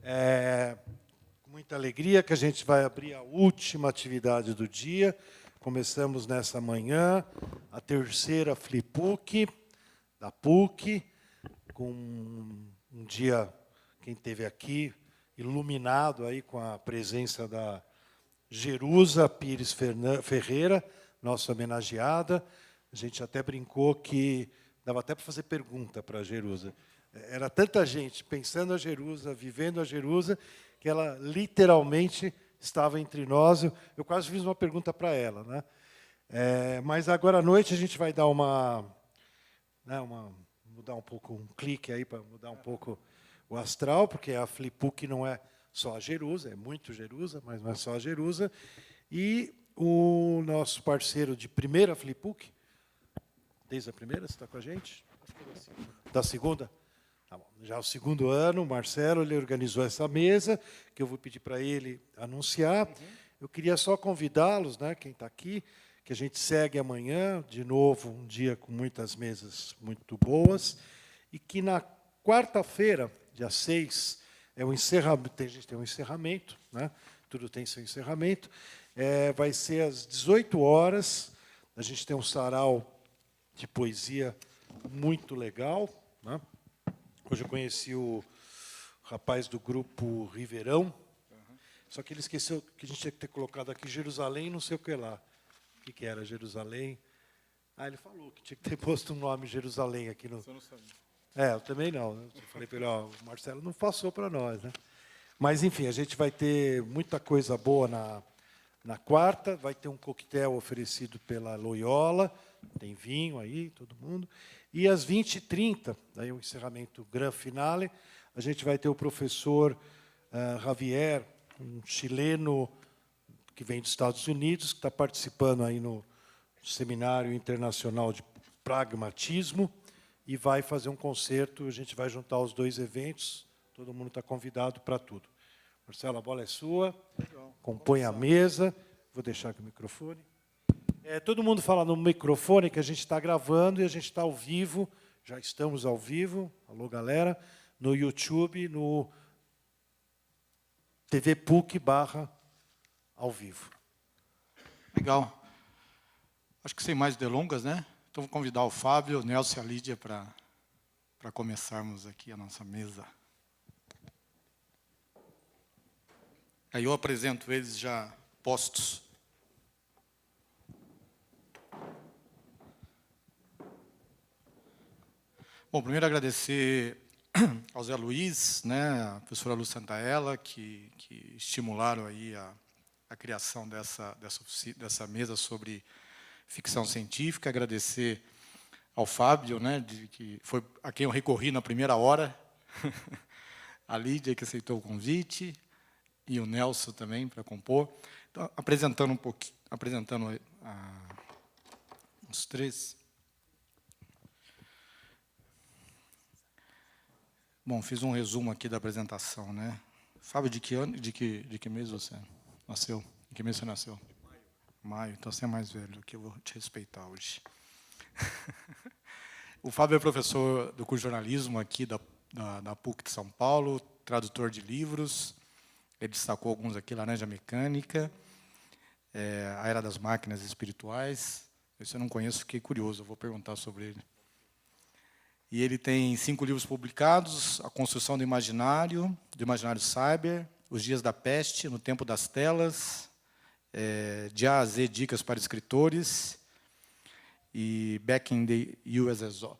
É com muita alegria que a gente vai abrir a última atividade do dia. Começamos nessa manhã a terceira FliPUC, da PUC, com um dia, quem esteve aqui, iluminado aí com a presença da Jerusa Pires Ferreira, nossa homenageada. A gente até brincou que dava até para fazer pergunta para a Jerusa. Era tanta gente pensando a Jerusa, vivendo a Jerusa, que ela literalmente estava entre nós. Eu quase fiz uma pergunta para ela, né? Mas agora à noite a gente vai dar mudar um pouco, um clique aí para mudar um pouco o astral, porque a FliPUC não é só a Jerusa, é muito Jerusa, mas não é só a Jerusa. E o nosso parceiro de primeira FliPUC, desde a primeira, você está com a gente? Da segunda? Tá bom. Já o segundo ano, o Marcelo, ele organizou essa mesa, que eu vou pedir para ele anunciar. Eu queria só convidá-los, né, quem está aqui, que a gente segue amanhã, de novo, um dia com muitas mesas muito boas, e que na quarta-feira, dia 6, é o encerramento, a gente tem um encerramento, né? Tudo tem seu encerramento, vai ser às 18 horas, a gente tem um sarau de poesia muito legal, né? Hoje eu conheci o rapaz do grupo Ribeirão, só que ele esqueceu que a gente tinha que ter colocado aqui Jerusalém, não sei o que lá. O que era Jerusalém? Ele falou que tinha que ter posto um nome Jerusalém aqui no. Você não sabe. Eu também não. Eu falei para ele, o Marcelo não passou para nós, né? Mas, enfim, a gente vai ter muita coisa boa na quarta, vai ter um coquetel oferecido pela Loyola, tem vinho aí, todo mundo. E às 20h30, aí o encerramento grand finale, a gente vai ter o professor Javier, um chileno que vem dos Estados Unidos, que está participando aí no Seminário Internacional de Pragmatismo, e vai fazer um concerto, a gente vai juntar os dois eventos, todo mundo está convidado para tudo. Marcelo, a bola é sua, compõe a mesa, vou deixar aqui o microfone. Todo mundo fala no microfone que a gente está gravando e a gente está ao vivo, já estamos ao vivo, alô galera, no YouTube, no TV PUC/ao vivo. Legal. Acho que sem mais delongas, né? Então vou convidar o Fábio, o Nelson e a Lídia para começarmos aqui a nossa mesa. Aí eu apresento eles já postos. Bom, primeiro agradecer ao Zé Luiz, né, a professora Lu Santaella, que estimularam aí a criação dessa mesa sobre ficção científica. Agradecer ao Fábio, né, que foi a quem eu recorri na primeira hora, a Lídia, que aceitou o convite, e o Nelson também, para compor. Então, apresentando um pouquinho, os três. Bom, fiz um resumo aqui da apresentação, né? Fábio, de que ano, de que mês você nasceu? Em que mês você nasceu? Maio, então você é mais velho, que eu vou te respeitar hoje. O Fábio é professor do curso de jornalismo aqui da PUC de São Paulo, tradutor de livros. Ele destacou alguns aqui, Laranja Mecânica, A Era das Máquinas Espirituais. Esse eu não conheço, fiquei curioso, eu vou perguntar sobre ele. E ele tem 5 livros publicados: A Construção do Imaginário Cyber, Os Dias da Peste, No Tempo das Telas, de A a Z, Dicas para Escritores, e Back in the USSR.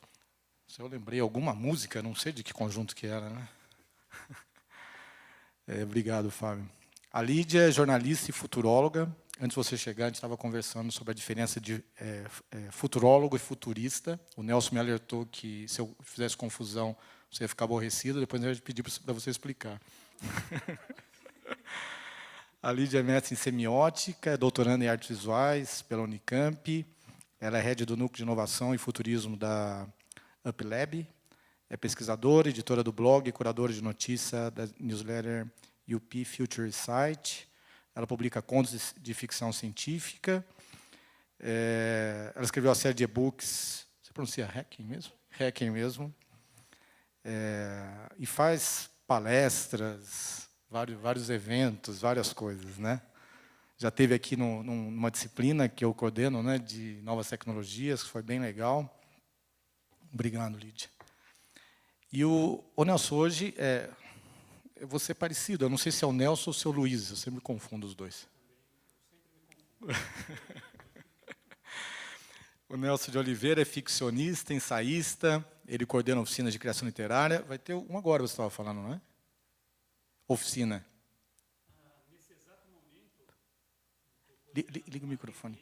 Se eu lembrei alguma música, não sei de que conjunto que era, né? Obrigado, Fábio. A Lídia é jornalista e futuróloga. Antes de você chegar, a gente estava conversando sobre a diferença de futurólogo e futurista. O Nelson me alertou que, se eu fizesse confusão, você ia ficar aborrecido. Depois eu ia pedir para você explicar. A Lídia é mestre em semiótica, é doutoranda em artes visuais pela Unicamp. Ela é head do Núcleo de Inovação e Futurismo da UpLab. É pesquisadora, editora do blog, curadora de notícia da newsletter UP Future Site. Ela publica contos de ficção científica. Ela escreveu a série de e-books. Você pronuncia Hacking mesmo? Hacking mesmo. E faz palestras, vários eventos, várias coisas, né? Já teve aqui numa disciplina que eu coordeno, né, de novas tecnologias, que foi bem legal. Obrigado, Lídia. E o Nelson, hoje, eu vou ser parecido, eu não sei se é o Nelson ou se é o Luiz, eu sempre confundo os dois. O Nelson de Oliveira é ficcionista, ensaísta, ele coordena oficinas de criação literária. Vai ter uma agora, você estava falando, não é? Oficina. Nesse exato momento... Liga o microfone.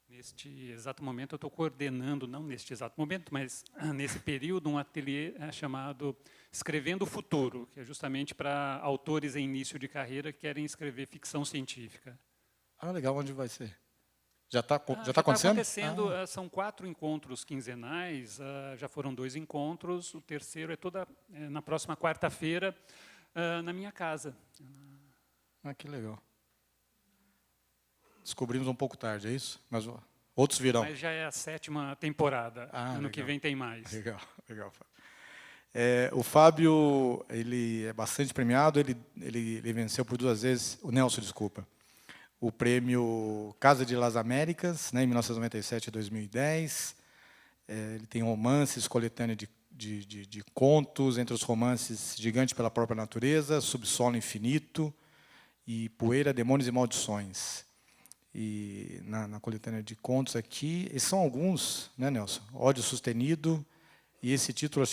Neste exato momento, eu estou coordenando, não neste exato momento, mas nesse período, um ateliê chamado Escrevendo o Futuro, que é justamente para autores em início de carreira que querem escrever ficção científica. Ah, legal, onde vai ser? Já está acontecendo? Já está acontecendo, são 4 encontros quinzenais, já foram 2 encontros, o terceiro é na próxima quarta-feira, na minha casa. Ah, que legal. Descobrimos um pouco tarde, é isso? Mas outros virão. Mas já é a 7ª temporada, ano legal. que vem tem mais. Legal, legal. O Fábio, ele é bastante premiado, ele venceu por 2 vezes, o Nelson, desculpa, o prêmio Casa de las Américas, né, em 1997 e 2010. Ele tem romances, coletânea de contos, entre os romances Gigante pela Própria Natureza, Subsolo Infinito e Poeira, Demônios e Maldições. E na coletânea de contos aqui, esses são alguns, né, Nelson? Ódio Sustenido, e esse título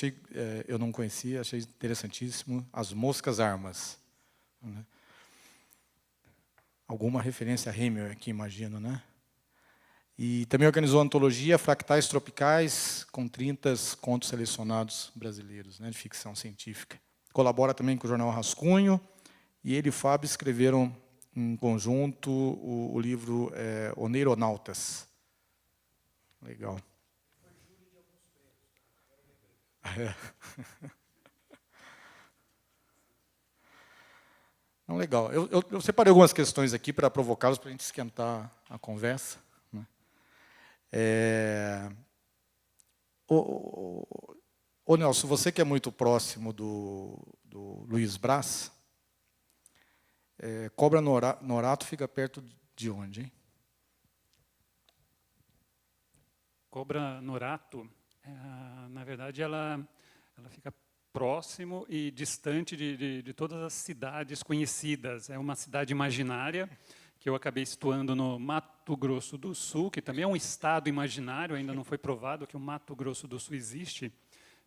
eu não conhecia, achei interessantíssimo, As Moscas Armas. Né? Alguma referência a Hemingway aqui, imagino, né? E também organizou a antologia Fractais Tropicais, com 30 contos selecionados brasileiros, né, de ficção científica. Colabora também com o jornal Rascunho, e ele e o Fábio escreveram em conjunto o livro Oneironautas. Legal. Não, legal. Eu separei algumas questões aqui para provocá-los, para a gente esquentar a conversa. Né? Ô, Nelson, você que é muito próximo do Luiz Braz, Cobra Norato fica perto de onde, hein? Cobra Norato, na verdade, ela fica próximo e distante de todas as cidades conhecidas. É uma cidade imaginária que eu acabei situando no Mato Grosso do Sul, que também é um estado imaginário, ainda não foi provado que o Mato Grosso do Sul existe,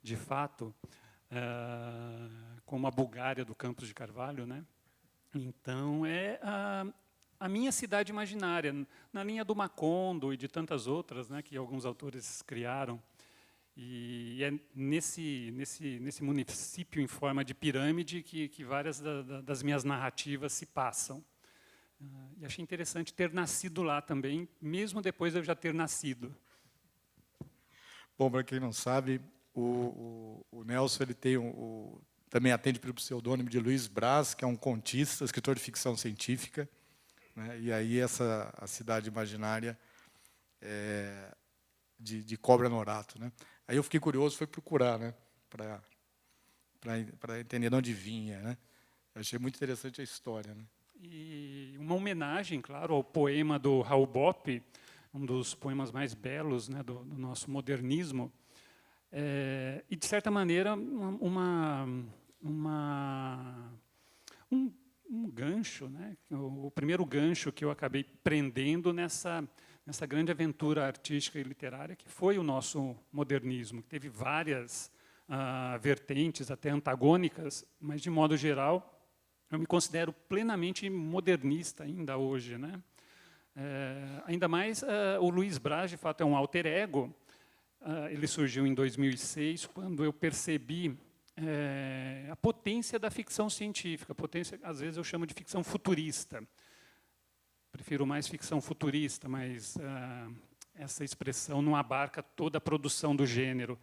de fato, como a Bulgária do Campos de Carvalho, né? Então, é a minha cidade imaginária, na linha do Macondo e de tantas outras, né, que alguns autores criaram. E é nesse município em forma de pirâmide que várias das minhas narrativas se passam. E achei interessante ter nascido lá também, mesmo depois de eu já ter nascido. Bom, para quem não sabe, o Nelson ele tem também atende pelo pseudônimo de Luiz Braz, que é um contista, escritor de ficção científica. Né? E aí a cidade imaginária de Cobra Norato. Né? Aí eu fiquei curioso, fui procurar, né, para entender de onde vinha. Né? Eu achei muito interessante a história. Né? E uma homenagem, claro, ao poema do Raul Bopp, um dos poemas mais belos, né, do nosso modernismo, e, de certa maneira, um gancho, né, o primeiro gancho que eu acabei prendendo nessa grande aventura artística e literária, que foi o nosso modernismo, que teve várias vertentes, até antagônicas, mas, de modo geral, eu me considero plenamente modernista ainda hoje. Né? Ainda mais, o Luiz Braz, de fato, é um alter ego. Ele surgiu em 2006, quando eu percebi a potência da ficção científica. Potência, às vezes, eu chamo de ficção futurista. Prefiro mais ficção futurista, mas essa expressão não abarca toda a produção do gênero.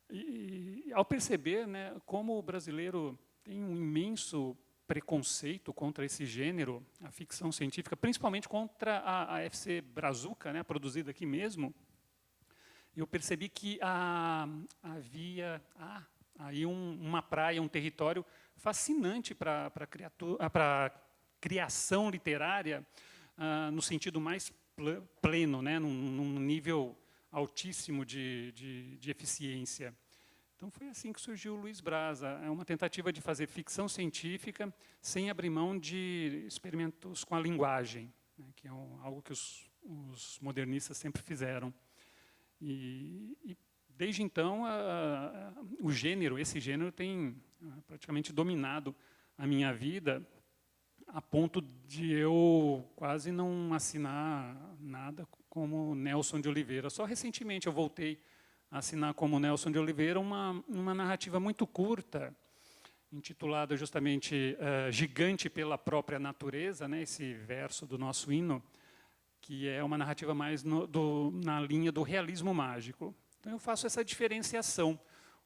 E ao perceber, né, como o brasileiro tem um imenso preconceito contra esse gênero, a ficção científica, principalmente contra a FC Brazuca, né, produzida aqui mesmo, eu percebi que há aí uma praia, um território fascinante para a criação literária, no sentido mais pleno, né, num nível altíssimo de eficiência. Então, foi assim que surgiu o Luiz Braz. É uma tentativa de fazer ficção científica sem abrir mão de experimentos com a linguagem, né, que é algo que os modernistas sempre fizeram. E desde então, esse gênero tem praticamente dominado a minha vida, a ponto de eu quase não assinar nada como Nelson de Oliveira. Só recentemente eu voltei a assinar como Nelson de Oliveira uma narrativa muito curta, intitulada justamente Gigante pela Própria Natureza, né, esse verso do nosso hino, que é uma narrativa mais na linha do realismo mágico. Então, eu faço essa diferenciação.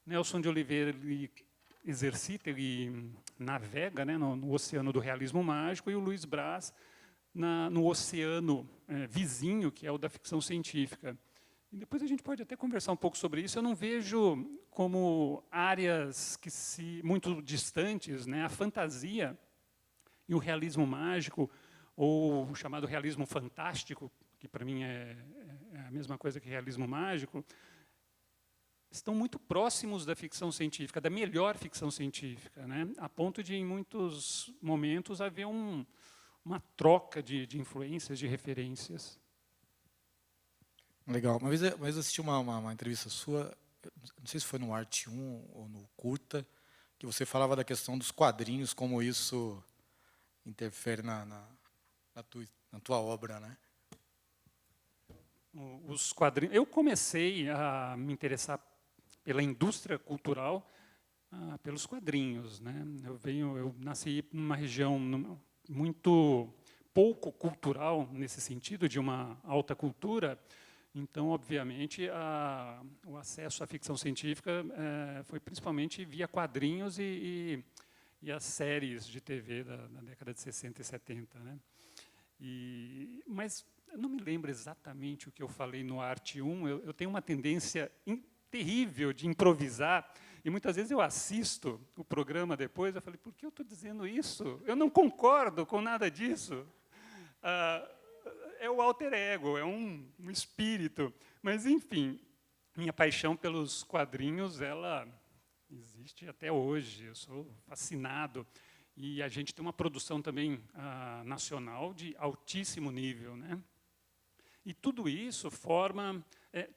Nelson de Oliveira ele exercita, ele navega, né, no oceano do realismo mágico, e o Luiz Braz no oceano vizinho, que é o da ficção científica. E depois a gente pode até conversar um pouco sobre isso. Eu não vejo como áreas muito distantes, né, a fantasia e o realismo mágico, ou o chamado realismo fantástico, que para mim é a mesma coisa que realismo mágico, estão muito próximos da ficção científica, da melhor ficção científica, né? A ponto de, em muitos momentos, haver uma troca de influências, de referências. Legal. Uma vez eu assisti uma entrevista sua, não sei se foi no Arte 1 ou no Curta, que você falava da questão dos quadrinhos, como isso interfere na tua obra, né? Os quadrinhos. Eu comecei a me interessar pela indústria cultural pelos quadrinhos, né? Eu nasci numa região muito pouco cultural nesse sentido, de uma alta cultura. Então, obviamente, o acesso à ficção científica foi principalmente via quadrinhos e as séries de TV da década de 60 e 70, né? Mas eu não me lembro exatamente o que eu falei no Arte 1. Eu tenho uma tendência terrível de improvisar, e muitas vezes eu assisto o programa depois, eu falei, por que eu estou dizendo isso? Eu não concordo com nada disso. É o alter ego, é um espírito. Mas, enfim, minha paixão pelos quadrinhos, ela existe até hoje. Eu sou fascinado. E a gente tem uma produção também nacional de altíssimo nível, né? E tudo isso forma...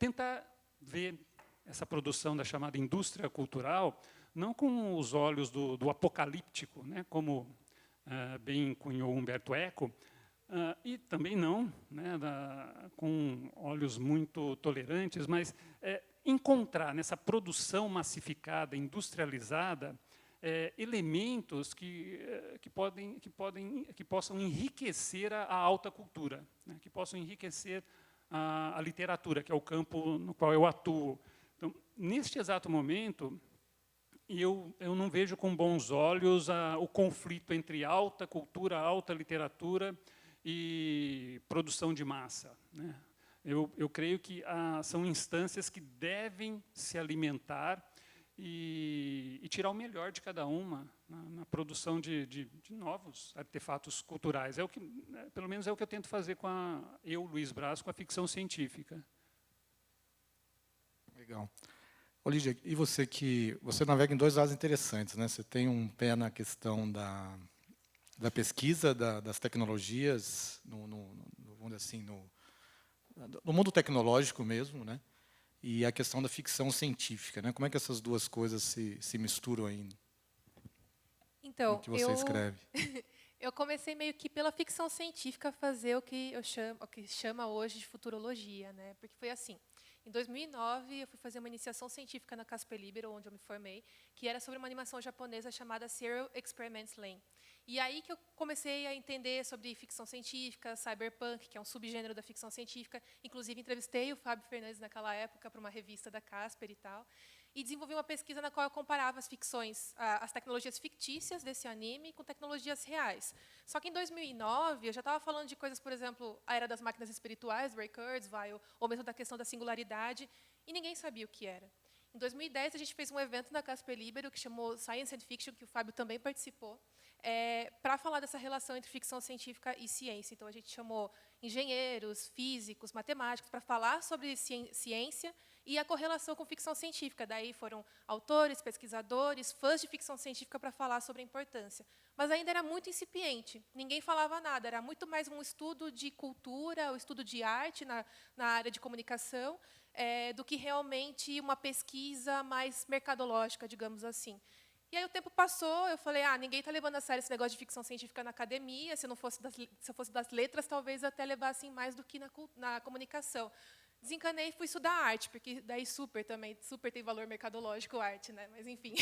tentar ver essa produção da chamada indústria cultural não com os olhos do apocalíptico, né, como bem cunhou Humberto Eco, e também não, né, com olhos muito tolerantes, mas encontrar nessa produção massificada, industrializada, elementos que possam enriquecer a alta cultura, né, que possam enriquecer a literatura, que é o campo no qual eu atuo. Então, neste exato momento, eu não vejo com bons olhos o conflito entre alta cultura, alta literatura e produção de massa, né? Eu creio que são instâncias que devem se alimentar e tirar o melhor de cada uma na produção de novos artefatos culturais. Pelo menos é o que eu tento fazer Luiz Braz, com a ficção científica. Legal. Lígia, e você navega em dois lados interessantes, né? Você tem um pé na questão da pesquisa, das tecnologias, vamos dizer assim, no mundo tecnológico mesmo, né? E a questão da ficção científica, né? Como é que essas duas coisas se misturam aí? Então, no que você escreve? Eu comecei meio que pela ficção científica a fazer o que chama hoje de futurologia, né? Porque foi assim. Em 2009, eu fui fazer uma iniciação científica na Casper Libero, onde eu me formei, que era sobre uma animação japonesa chamada Serial Experiments Lain. E aí que eu comecei a entender sobre ficção científica, cyberpunk, que é um subgênero da ficção científica. Inclusive, entrevistei o Fábio Fernandes naquela época para uma revista da Casper e tal. E desenvolvi uma pesquisa na qual eu comparava as tecnologias fictícias desse anime com tecnologias reais. Só que em 2009, eu já estava falando de coisas, por exemplo, a era das máquinas espirituais, Ray Kurzweil, ou mesmo da questão da singularidade, e ninguém sabia o que era. Em 2010, a gente fez um evento na Casper Libero que chamou Science and Fiction, que o Fábio também participou, para falar dessa relação entre ficção científica e ciência. Então, a gente chamou engenheiros, físicos, matemáticos, para falar sobre ciência e a correlação com ficção científica. Daí foram autores, pesquisadores, fãs de ficção científica para falar sobre a importância. Mas ainda era muito incipiente, ninguém falava nada, era muito mais um estudo de cultura, um estudo de arte na área de comunicação, do que realmente uma pesquisa mais mercadológica, digamos assim. E aí o tempo passou, eu falei, ninguém está levando a sério esse negócio de ficção científica na academia, se eu fosse das letras, talvez até levassem mais do que na comunicação. Desencanei e fui estudar arte, porque daí super tem valor mercadológico arte, né? Mas enfim.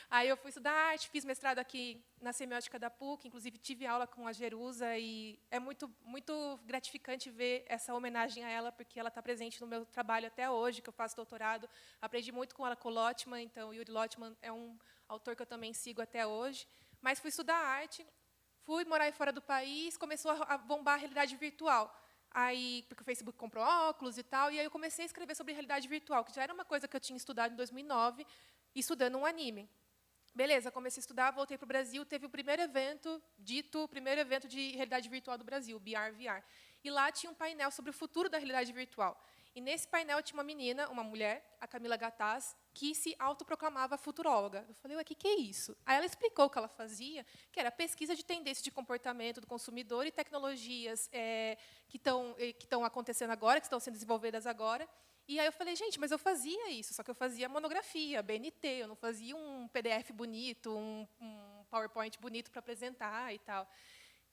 Aí eu fui estudar arte, fiz mestrado aqui na semiótica da PUC, inclusive tive aula com a Jerusa e é muito gratificante ver essa homenagem a ela, porque ela está presente no meu trabalho até hoje, que eu faço doutorado. Aprendi muito com ela, com o Lotman, então Yuri Lotman é um autor que eu também sigo até hoje. Mas fui estudar arte, fui morar fora do país, começou a bombar a realidade virtual. Aí, porque o Facebook comprou óculos e tal, e aí eu comecei a escrever sobre realidade virtual, que já era uma coisa que eu tinha estudado em 2009, estudando um anime. Beleza, comecei a estudar, voltei para o Brasil, teve o primeiro evento de realidade virtual do Brasil, o BR-VR. E lá tinha um painel sobre o futuro da realidade virtual. E nesse painel tinha uma menina, uma mulher, a Camila Gattaz, que se autoproclamava futuróloga. Eu falei, ué, o que é isso? Aí ela explicou o que ela fazia, que era pesquisa de tendência de comportamento do consumidor e tecnologias que estão acontecendo agora, que estão sendo desenvolvidas agora. E aí eu falei, gente, mas eu fazia isso, só que eu fazia monografia, BNT, eu não fazia um PDF bonito, um PowerPoint bonito para apresentar e tal.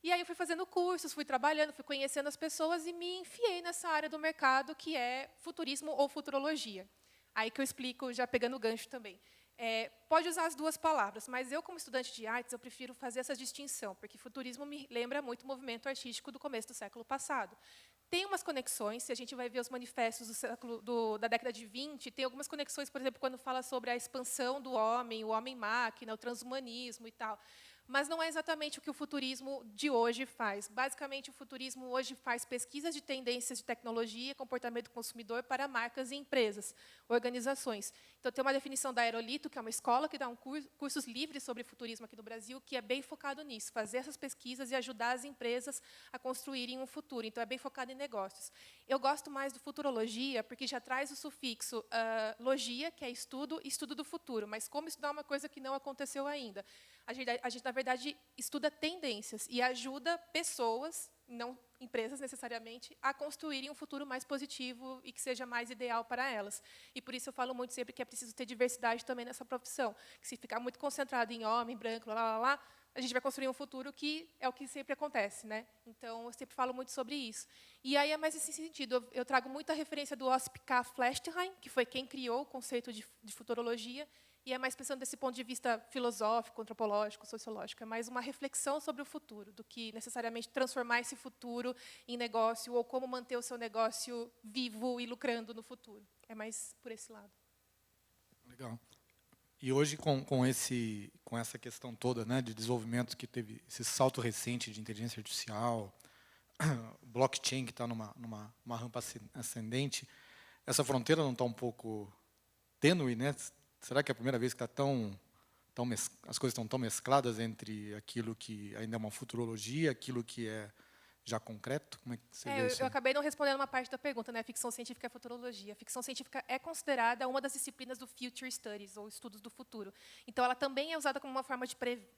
E aí eu fui fazendo cursos, fui trabalhando, fui conhecendo as pessoas e me enfiei nessa área do mercado que é futurismo ou futurologia. Aí que eu explico, já pegando o gancho também. Pode usar as duas palavras, mas eu, como estudante de artes, eu prefiro fazer essa distinção, porque futurismo me lembra muito o movimento artístico do começo do século passado. Tem umas conexões, se a gente vai ver os manifestos da década de 20, tem algumas conexões, por exemplo, quando fala sobre a expansão do homem, o homem-máquina, o transhumanismo e tal. Mas não é exatamente o que o futurismo de hoje faz. Basicamente, o futurismo hoje faz pesquisas de tendências de tecnologia e comportamento do consumidor para marcas e empresas, organizações. Então, tem uma definição da Aerolito, que é uma escola que dá cursos livres sobre futurismo aqui no Brasil, que é bem focado nisso, fazer essas pesquisas e ajudar as empresas a construírem um futuro. Então, é bem focado em negócios. Eu gosto mais do futurologia, porque já traz o sufixo logia, que é estudo, e estudo do futuro. Mas como estudar uma coisa que não aconteceu ainda? A gente, na verdade, estuda tendências e ajuda pessoas, não empresas necessariamente, a construírem um futuro mais positivo e que seja mais ideal para elas. E por isso eu falo muito sempre que é preciso ter diversidade também nessa profissão. Que se ficar muito concentrado em homem, branco, a gente vai construir um futuro que é o que sempre acontece, né? Então, eu sempre falo muito sobre isso. E aí é mais nesse sentido. Eu trago muita referência do Osip K. Flestheim, que foi quem criou o conceito de futurologia, e é mais pensando desse ponto de vista filosófico, antropológico, sociológico. É mais uma reflexão sobre o futuro, do que necessariamente transformar esse futuro em negócio ou como manter o seu negócio vivo e lucrando no futuro. É mais por esse lado. Legal. E hoje, com essa questão toda, né, de desenvolvimento que teve esse salto recente de inteligência artificial, blockchain que está numa rampa ascendente, essa fronteira não está um pouco tênue, né? Será que é a primeira vez que as coisas estão tão mescladas entre aquilo que ainda é uma futurologia, aquilo que é já concreto? Como é que você vê isso? Eu acabei não respondendo uma parte da pergunta, né? Ficção científica é futurologia. A ficção científica é considerada uma das disciplinas do Future Studies, ou estudos do futuro. Então, ela também é usada como uma forma de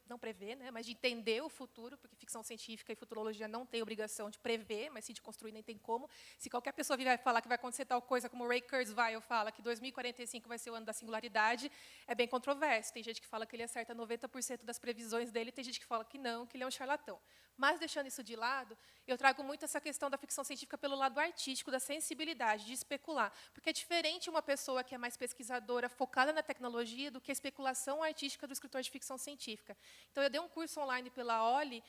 não prever, né? Mas de entender o futuro, porque ficção científica e futurologia não têm obrigação de prever, mas sim de construir, nem tem como. Se qualquer pessoa vir falar que vai acontecer tal coisa, como o Ray Kurzweil fala, que 2045 vai ser o ano da singularidade, é bem controverso. Tem gente que fala que ele acerta 90% das previsões dele, tem gente que fala que não, que ele é um charlatão. Mas, deixando isso de lado, eu trago muito essa questão da ficção científica pelo lado artístico, da sensibilidade, de especular. Porque é diferente uma pessoa que é mais pesquisadora, focada na tecnologia, do que a especulação artística do escritor de ficção científica. Então, eu dei um curso online pela Oli,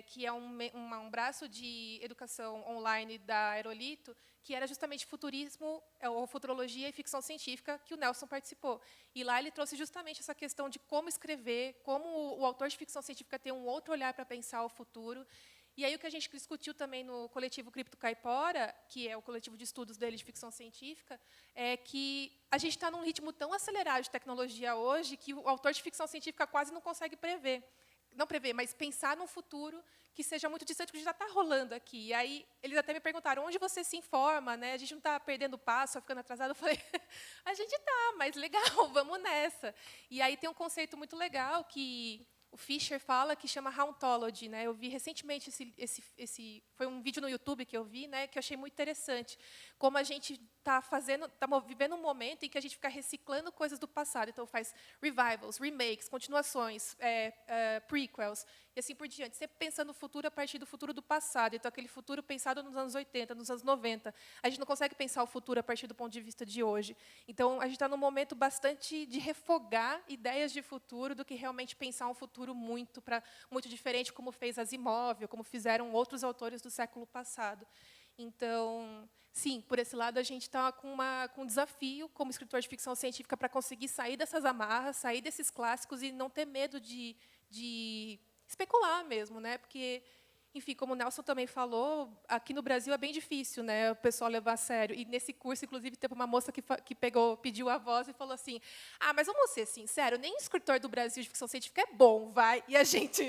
que é um braço de educação online da Aerolito, que era justamente futurismo, ou futurologia e ficção científica, que o Nelson participou. E lá ele trouxe justamente essa questão de como escrever, como o autor de ficção científica tem um outro olhar para pensar o futuro. E aí o que a gente discutiu também no coletivo Cripto Caipora, que é o coletivo de estudos dele de ficção científica, é que a gente está num ritmo tão acelerado de tecnologia hoje que o autor de ficção científica quase não consegue prever. Não prever, mas pensar num futuro que seja muito distante, que já está rolando aqui. E aí, eles até me perguntaram, onde você se informa? Né? A gente não está perdendo passo, só ficando atrasado. Eu falei, a gente está, mas legal, vamos nessa. E aí tem um conceito muito legal que o Fisher fala, que chama hauntology. Né? Eu vi recentemente, foi um vídeo no YouTube que eu vi, né, que eu achei muito interessante. Como a gente está vivendo um momento em que a gente fica reciclando coisas do passado. Então, faz revivals, remakes, continuações, prequels, e assim por diante. Sempre pensando no futuro a partir do futuro do passado. Então, aquele futuro pensado nos anos 80, nos anos 90. A gente não consegue pensar o futuro a partir do ponto de vista de hoje. Então, a gente está num momento bastante de refogar ideias de futuro do que realmente pensar um futuro muito diferente, como fez Asimov, como fizeram outros autores do século passado. Então, sim, por esse lado, a gente está com um desafio, como escritor de ficção científica, para conseguir sair dessas amarras, sair desses clássicos e não ter medo de especular mesmo, né? Porque, enfim, como o Nelson também falou, aqui no Brasil é bem difícil, né, o pessoal levar a sério. E nesse curso, inclusive, teve uma moça que pediu a voz e falou assim: ah, mas vamos ser sinceros, nem escritor do Brasil de ficção científica é bom, vai. E a gente...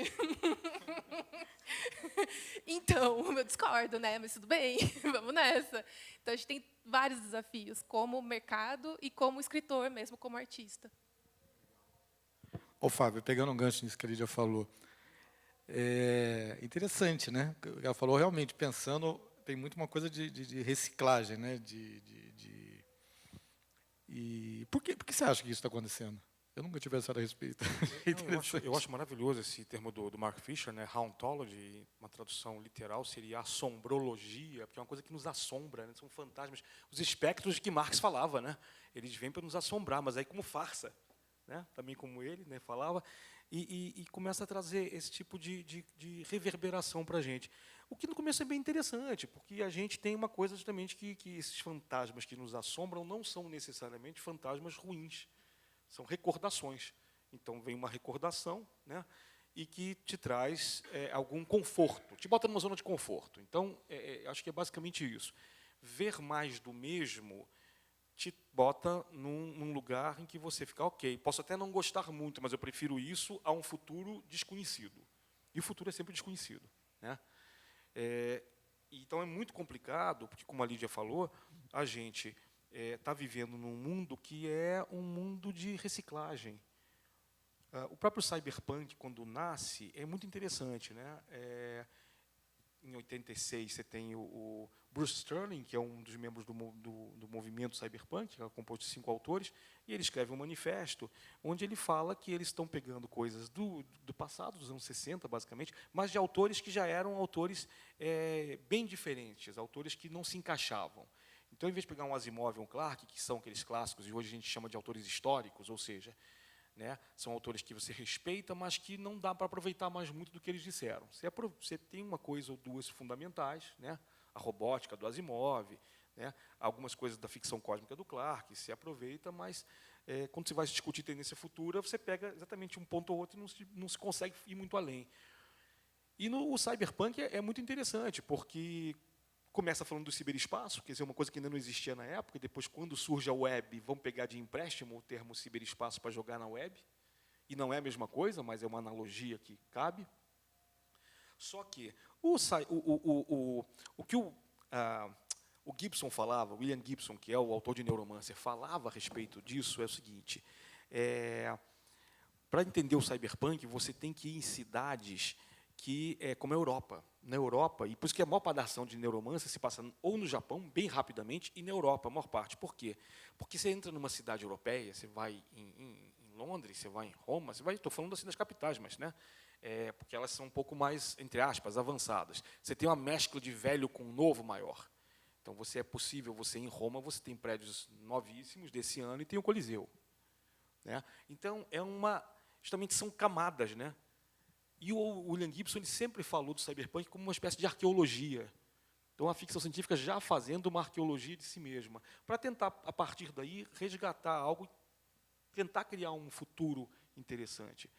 Então, eu discordo, né? Mas tudo bem, vamos nessa. Então, a gente tem vários desafios, como mercado e como escritor mesmo, como artista. Ô, Fábio, pegando um gancho nisso que a Lídia falou, é interessante, né? Ela falou realmente, pensando, tem muito uma coisa de reciclagem, né? E por que você acha que isso está acontecendo? Eu nunca tive pensado a respeito. Eu acho maravilhoso esse termo do Mark Fisher, né? Hauntology, uma tradução literal seria assombrologia, porque é uma coisa que nos assombra, né? São fantasmas, os espectros de que Marx falava, né? Eles vêm para nos assombrar, mas aí como farsa, né? Também como ele, né, falava, e começa a trazer esse tipo de reverberação para a gente. O que no começo é bem interessante, porque a gente tem uma coisa justamente que esses fantasmas que nos assombram não são necessariamente fantasmas ruins, são recordações. Então, vem uma recordação, né, e que te traz algum conforto, te bota numa zona de conforto. Então, acho que é basicamente isso. Ver mais do mesmo te bota num lugar em que você fica, ok, posso até não gostar muito, mas eu prefiro isso a um futuro desconhecido. E o futuro é sempre desconhecido, né? Então, é muito complicado, porque, como a Lídia falou, a gente está vivendo num mundo que é um mundo de reciclagem. O próprio cyberpunk, quando nasce, é muito interessante, né? Em 86, você tem o Bruce Sterling, que é um dos membros do movimento cyberpunk, que é composto de 5 autores, e ele escreve um manifesto onde ele fala que eles estão pegando coisas do passado, dos anos 60, basicamente, mas de autores que já eram autores bem diferentes, autores que não se encaixavam. Então, em vez de pegar um Asimov e um Clarke, que são aqueles clássicos, e hoje a gente chama de autores históricos, ou seja, né, são autores que você respeita, mas que não dá para aproveitar mais muito do que eles disseram. Você tem uma coisa ou duas fundamentais, né, a robótica do Asimov, né, algumas coisas da ficção cósmica do Clarke, se aproveita, mas quando você vai discutir tendência futura, você pega exatamente um ponto ou outro e não se consegue ir muito além. E o cyberpunk é muito interessante, porque começa falando do ciberespaço, quer dizer, uma coisa que ainda não existia na época, e depois, quando surge a web, vão pegar de empréstimo o termo ciberespaço para jogar na web, e não é a mesma coisa, mas é uma analogia que cabe. Só que o que o Gibson falava, William Gibson, que é o autor de Neuromancer, falava a respeito disso, é o seguinte, para entender o cyberpunk, você tem que ir em cidades como a Europa. Na Europa, e por isso que a maior parte da ação de Neuromancer se passa ou no Japão, bem rapidamente, e na Europa, a maior parte. Por quê? Porque você entra numa cidade europeia, você vai em Londres, você vai em Roma, estou falando assim das capitais, mas, né, porque elas são um pouco mais, entre aspas, avançadas. Você tem uma mescla de velho com novo maior. Então, você em Roma, você tem prédios novíssimos desse ano e tem o Coliseu, né? Então, justamente são camadas, né? E o William Gibson ele sempre falou do cyberpunk como uma espécie de arqueologia. Então, a ficção científica já fazendo uma arqueologia de si mesma, para tentar, a partir daí, resgatar algo, tentar criar um futuro interessante.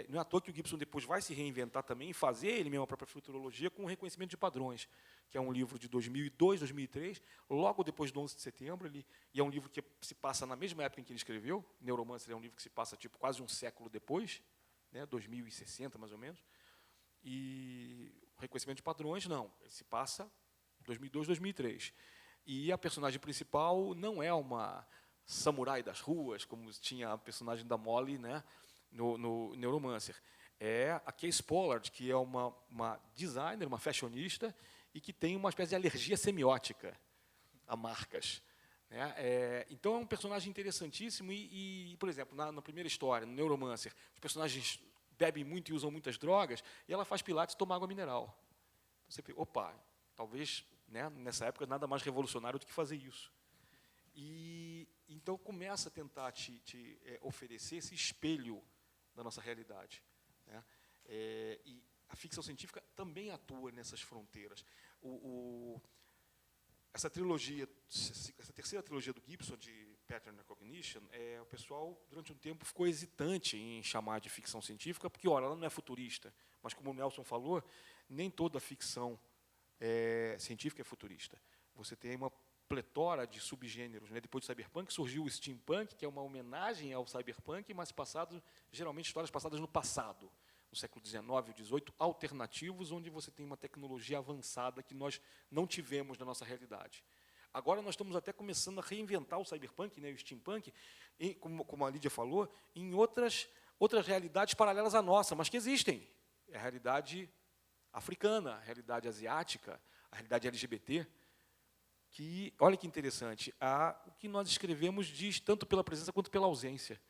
Não é à toa que o Gibson depois vai se reinventar também e fazer ele mesmo a própria futurologia com o reconhecimento de padrões, que é um livro de 2002, 2003, logo depois do 11 de setembro, e é um livro que se passa na mesma época em que ele escreveu. Neuromancer é um livro que se passa tipo quase um século depois, né, 2060 mais ou menos, e o reconhecimento de padrões não, ele se passa 2002, 2003. E a personagem principal não é uma samurai das ruas, como tinha a personagem da Molly, né, no Neuromancer. É a Case Pollard, que é uma designer, uma fashionista, e que tem uma espécie de alergia semiótica a marcas. Né? Então, é um personagem interessantíssimo. Por exemplo, na primeira história, no Neuromancer, os personagens bebem muito e usam muitas drogas, e ela faz pilates e toma água mineral. Então, você pensa, opa, talvez, né, nessa época, nada mais revolucionário do que fazer isso. E então começa a tentar te oferecer esse espelho da nossa realidade. Né? E a ficção científica também atua nessas fronteiras. Essa terceira trilogia do Gibson, de Pattern Recognition, o pessoal, durante um tempo, ficou hesitante em chamar de ficção científica, porque, ora, ela não é futurista. Mas, como o Nelson falou, nem toda ficção científica é futurista. Você tem uma pletora de subgêneros. Né? Depois do cyberpunk surgiu o steampunk, que é uma homenagem ao cyberpunk, mas geralmente histórias passadas no passado, no século XIX e XVIII, alternativos, onde você tem uma tecnologia avançada que nós não tivemos na nossa realidade. Agora nós estamos até começando a reinventar o cyberpunk, né, o steampunk, como a Lídia falou, em outras realidades paralelas à nossa, mas que existem. É a realidade africana, a realidade asiática, a realidade LGBT, que, olha que interessante, o que nós escrevemos diz tanto pela presença quanto pela ausência.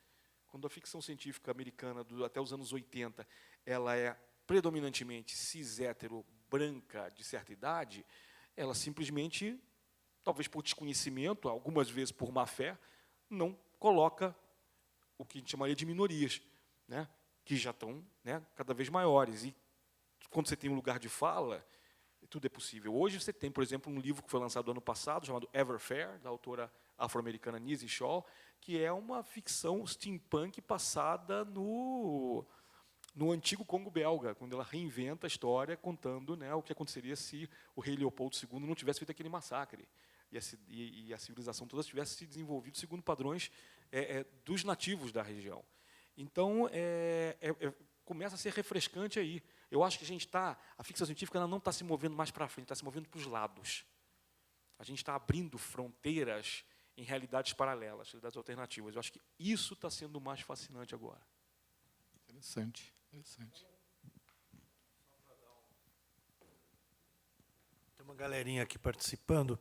Quando a ficção científica americana, até os anos 80, ela é predominantemente cis-hétero, branca, de certa idade, ela simplesmente, talvez por desconhecimento, algumas vezes por má-fé, não coloca o que a gente chamaria de minorias, né, que já estão, né, cada vez maiores. E quando você tem um lugar de fala, tudo é possível. Hoje você tem, por exemplo, um livro que foi lançado ano passado, chamado Everfair, da autora afro-americana Nisi Shaw, que é uma ficção steampunk passada no antigo Congo belga, quando ela reinventa a história contando, né, o que aconteceria se o rei Leopoldo II não tivesse feito aquele massacre e a civilização toda tivesse se desenvolvido segundo padrões dos nativos da região. Então, começa a ser refrescante aí. Eu acho que a ficção científica ela não está se movendo mais para frente, está se movendo para os lados. A gente está abrindo fronteiras em realidades paralelas, realidades alternativas. Eu acho que isso está sendo mais fascinante agora. Interessante, interessante. Tem uma galerinha aqui participando,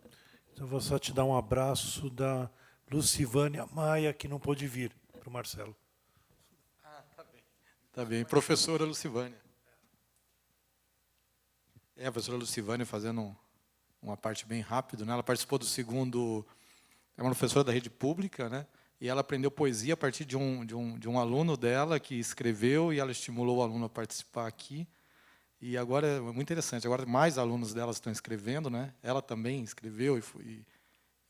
então eu vou só te dar um abraço da Lucivânia Maia, que não pôde vir, para o Marcelo. Tá bem. Professora Lucivânia. A professora Lucivânia fazendo uma parte bem rápido, né? Ela participou do segundo, é uma professora da rede pública, né? E ela aprendeu poesia a partir de um aluno dela que escreveu e ela estimulou o aluno a participar aqui. E agora é muito interessante, agora mais alunos dela estão escrevendo, né? Ela também escreveu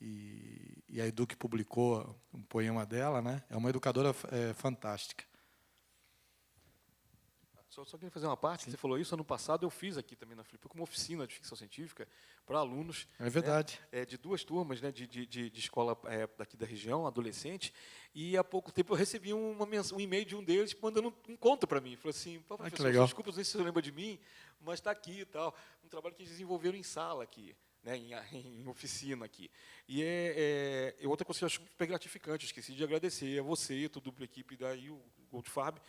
e a Educ publicou um poema dela, né? É uma educadora fantástica. Só queria fazer uma parte, que você falou isso, ano passado eu fiz aqui também na Flip uma oficina de ficção científica para alunos. É verdade. Né, de 2 turmas, né, de escola daqui da região, adolescente, e há pouco tempo eu recebi um e-mail de um deles mandando um conto para mim. Falou assim, professor, desculpa, não sei se você lembra de mim, mas está aqui e tal. Um trabalho que eles desenvolveram em sala aqui, né, em oficina aqui. E outra coisa que eu acho super gratificante, esqueci de agradecer a você e toda a equipe da Goldfarb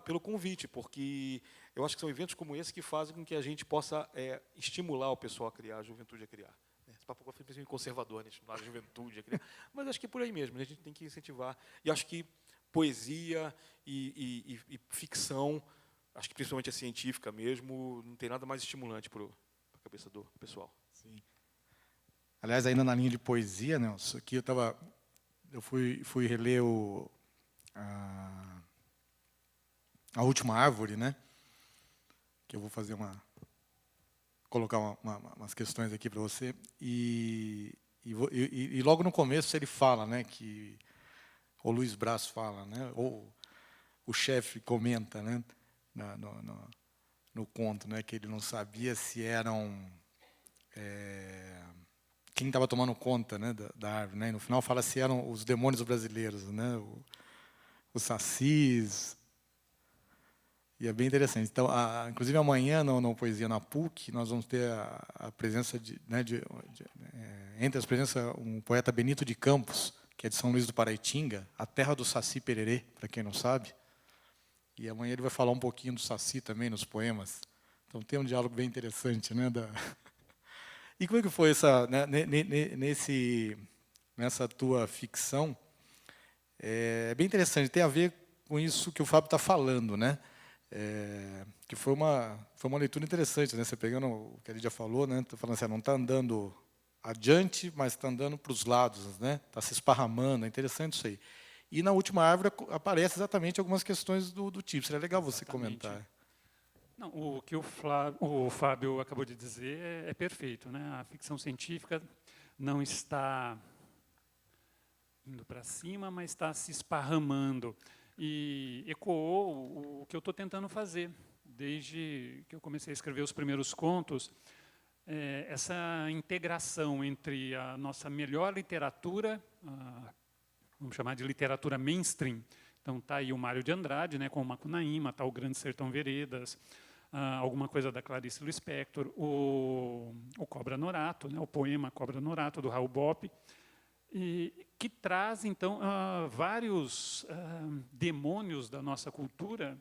pelo convite, porque eu acho que são eventos como esse que fazem com que a gente possa estimular o pessoal a criar, a juventude a criar. Esse papo foi meio conservador, né, estimular a juventude a criar, mas acho que é por aí mesmo, né, a gente tem que incentivar. E acho que poesia e ficção, acho que principalmente a científica mesmo, não tem nada mais estimulante para a cabeça do pessoal. Sim. Aliás, ainda na linha de poesia, Nelson, aqui eu fui reler a Última Árvore, né? Que eu vou fazer colocar umas questões aqui para você. E logo no começo ele fala, né, que o Luiz Braz fala, né, ou o chefe comenta, né, no conto, né, que ele não sabia se eram quem estava tomando conta, né, da árvore, né, e no final fala se eram os demônios brasileiros, né, os sacis. E é bem interessante. Então, inclusive amanhã no Poesia na PUC nós vamos ter a presença entre as presenças um poeta Benito de Campos, que é de São Luís do Paraitinga, a terra do Saci Pererê, para quem não sabe. E amanhã ele vai falar um pouquinho do Saci também nos poemas. Então tem um diálogo bem interessante, né? E como é que foi essa, né, nessa tua ficção? É bem interessante. Tem a ver com isso que o Fábio está falando, né? Que foi uma leitura interessante, né? Você pegando o que ele já falou, né? Tá falando assim, não está andando adiante, mas está andando para os lados, né? Está se esparramando. É interessante isso aí. E na última árvore aparece exatamente algumas questões do tipo. Seria legal você comentar. Não, o que o Fábio acabou de dizer é perfeito, né? A ficção científica não está indo para cima, mas está se esparramando. E ecoou o que eu estou tentando fazer, desde que eu comecei a escrever os primeiros contos, essa integração entre a nossa melhor literatura, vamos chamar de literatura mainstream. Então está aí o Mário de Andrade, né, com o Macunaíma, está o Grande Sertão Veredas, alguma coisa da Clarice Lispector, o Cobra Norato, né, o poema Cobra Norato, do Raul Bopp, e que traz, então, vários demônios da nossa cultura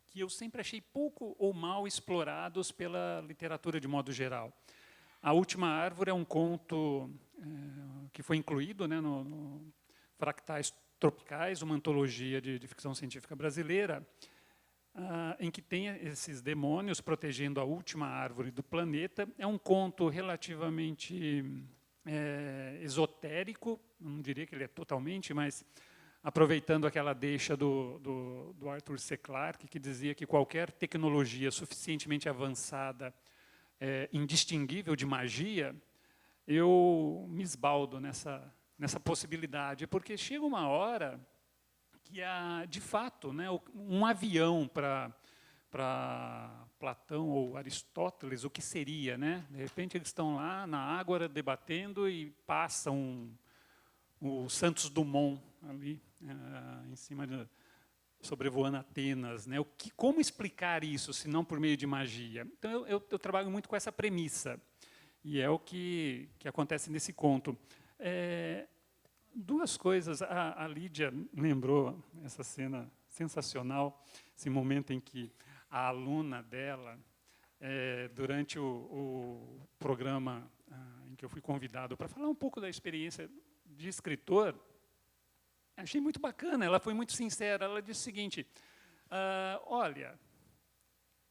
que eu sempre achei pouco ou mal explorados pela literatura de modo geral. A Última Árvore é um conto que foi incluído, né, no Fractais Tropicais, uma antologia de ficção científica brasileira, em que tem esses demônios protegendo a última árvore do planeta. É um conto relativamente esotérico, não diria que ele é totalmente, mas aproveitando aquela deixa do Arthur C. Clarke, que dizia que qualquer tecnologia suficientemente avançada, indistinguível de magia, eu me esbaldo nessa possibilidade, porque chega uma hora que há, de fato, né, um avião para Platão ou Aristóteles, o que seria, né? De repente eles estão lá na Ágora debatendo e passam o Santos Dumont ali em cima sobrevoando Atenas, né? Como explicar isso, se não por meio de magia? Então eu trabalho muito com essa premissa e é o que acontece nesse conto. Duas coisas. A Lídia lembrou essa cena sensacional, esse momento em que a aluna dela, durante o programa em que eu fui convidado para falar um pouco da experiência de escritor, achei muito bacana, ela foi muito sincera, ela disse o seguinte, olha,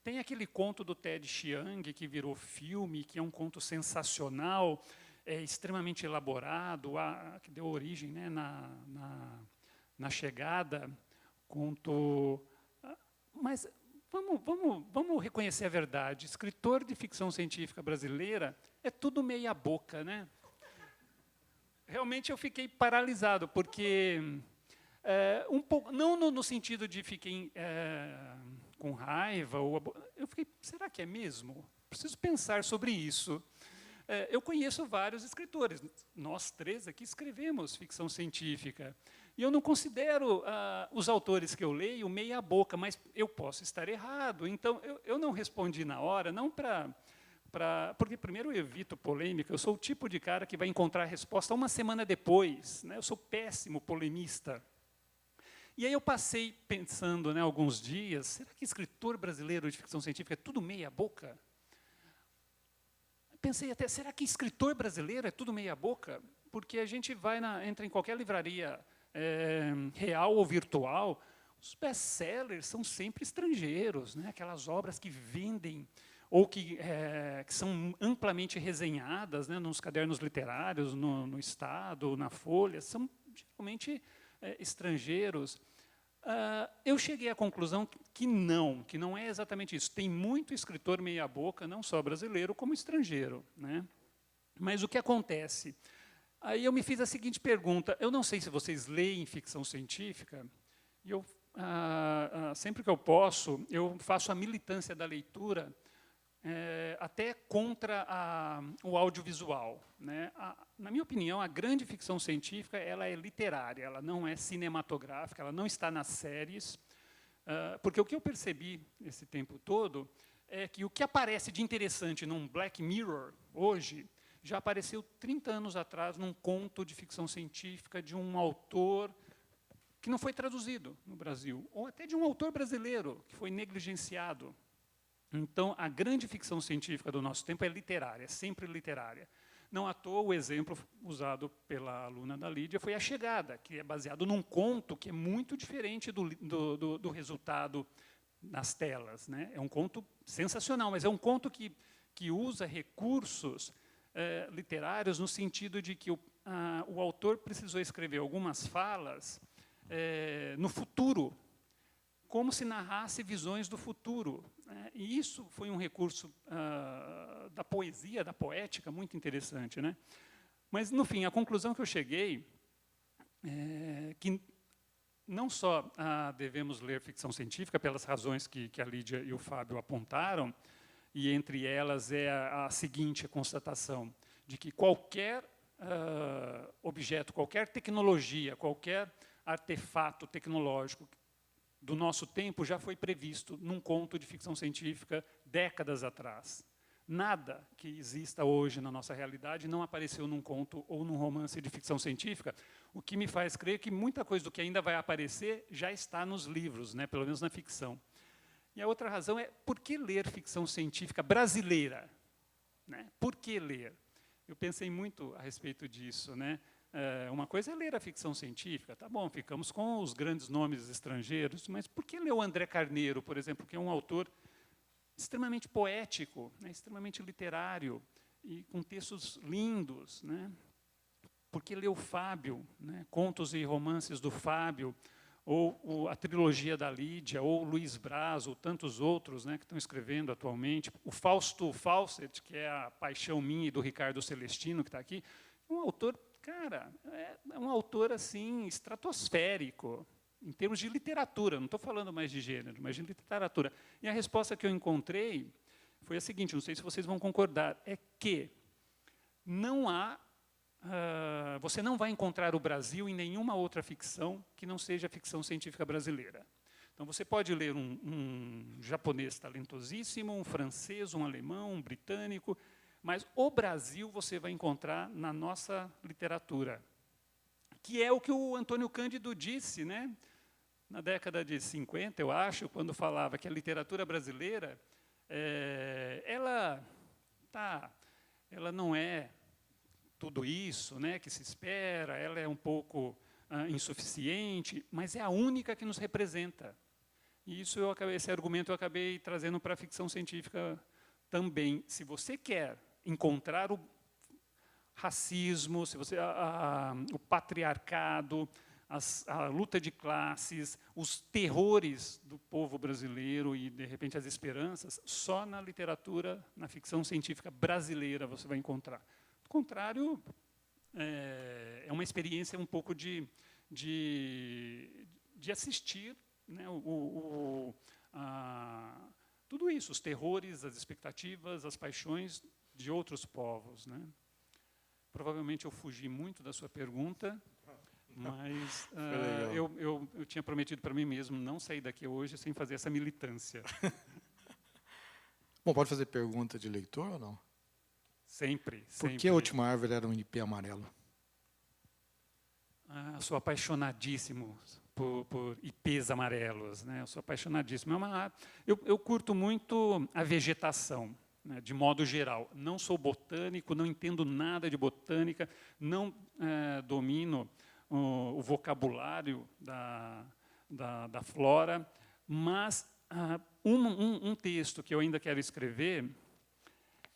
tem aquele conto do Ted Chiang que virou filme, que é um conto sensacional, extremamente elaborado, que deu origem, né, na Chegada, conto... Mas vamos reconhecer a verdade, escritor de ficção científica brasileira é tudo meia boca, né? Realmente eu fiquei paralisado, porque, um pouco, não no sentido de fiquei com raiva, eu fiquei, será que é mesmo? Preciso pensar sobre isso. Eu conheço vários escritores, nós três aqui escrevemos ficção científica, e eu não considero os autores que eu leio meia boca, mas eu posso estar errado, então eu não respondi na hora, não porque primeiro eu evito polêmica, eu sou o tipo de cara que vai encontrar a resposta uma semana depois, né? Eu sou péssimo polemista. E aí eu passei pensando, né, alguns dias, será que escritor brasileiro de ficção científica é tudo meia boca? Pensei até, será que escritor brasileiro é tudo meia boca? Porque a gente entra em qualquer livraria real ou virtual, os best-sellers são sempre estrangeiros, né? Aquelas obras que vendem ou que são amplamente resenhadas, né, nos cadernos literários, no Estado, na Folha, são geralmente estrangeiros. Eu cheguei à conclusão que não é exatamente isso. Tem muito escritor meia-boca, não só brasileiro, como estrangeiro, né? Mas o que acontece? Aí eu me fiz a seguinte pergunta, eu não sei se vocês leem ficção científica, e eu sempre que eu posso, eu faço a militância da leitura até contra o audiovisual, né? Na minha opinião, a grande ficção científica ela é literária, ela não é cinematográfica, ela não está nas séries, porque o que eu percebi esse tempo todo é que o que aparece de interessante num Black Mirror hoje já apareceu 30 anos atrás num conto de ficção científica de um autor que não foi traduzido no Brasil, ou até de um autor brasileiro que foi negligenciado. Então, a grande ficção científica do nosso tempo é literária, sempre literária. Não à toa, o exemplo usado pela aluna da Lídia foi A Chegada, que é baseado num conto que é muito diferente do resultado nas telas, né? É um conto sensacional, mas é um conto que usa recursos literários no sentido de que o autor precisou escrever algumas falas no futuro, como se narrasse visões do futuro. E isso foi um recurso da poesia, da poética, muito interessante, né? Mas, no fim, a conclusão que eu cheguei é que não só devemos ler ficção científica, pelas razões que a Lídia e o Fábio apontaram, e entre elas é a seguinte constatação, de que qualquer objeto, qualquer tecnologia, qualquer artefato tecnológico do nosso tempo já foi previsto num conto de ficção científica décadas atrás. Nada que exista hoje na nossa realidade não apareceu num conto ou num romance de ficção científica, o que me faz crer que muita coisa do que ainda vai aparecer já está nos livros, né, pelo menos na ficção. E a outra razão é, por que ler ficção científica brasileira? Né? Por que ler? Eu pensei muito a respeito disso, né? Uma coisa é ler a ficção científica, tá bom, ficamos com os grandes nomes estrangeiros, mas por que ler o André Carneiro, por exemplo, que é um autor extremamente poético, né, extremamente literário, e com textos lindos, né? Por que ler o Fábio, né, contos e romances do Fábio, ou a trilogia da Lídia, ou Luiz Braz, ou tantos outros, né, que estão escrevendo atualmente, o Fausto Fawcett, que é a paixão minha e do Ricardo Celestino, que está aqui, um autor. Cara, é um autor assim estratosférico, em termos de literatura, não estou falando mais de gênero, mas de literatura. E a resposta que eu encontrei foi a seguinte, não sei se vocês vão concordar, é que não há, você não vai encontrar o Brasil em nenhuma outra ficção que não seja ficção científica brasileira. Então, você pode ler um japonês talentosíssimo, um francês, um alemão, um britânico, mas o Brasil você vai encontrar na nossa literatura, que é o que o Antônio Cândido disse, né, na década de 50, eu acho, quando falava que a literatura brasileira, ela não é tudo isso, né, que se espera, ela é um pouco insuficiente, mas é a única que nos representa. E isso esse argumento eu acabei trazendo para a ficção científica também. Se você quer encontrar o racismo, se você, o patriarcado, a luta de classes, os terrores do povo brasileiro e, de repente, as esperanças, só na literatura, na ficção científica brasileira você vai encontrar. Do contrário, é uma experiência um pouco de assistir, né, tudo isso, os terrores, as expectativas, as paixões de outros povos, né? Provavelmente eu fugi muito da sua pergunta, mas eu tinha prometido para mim mesmo não sair daqui hoje sem fazer essa militância. Bom, pode fazer pergunta de leitor ou não? Sempre. Por que a Última Árvore era um IP amarelo? Sou apaixonadíssimo por IPs amarelos, né? Eu sou apaixonadíssimo. Eu curto muito a vegetação, né, de modo geral. Não sou botânico, não entendo nada de botânica, não domino o vocabulário da flora, mas um texto que eu ainda quero escrever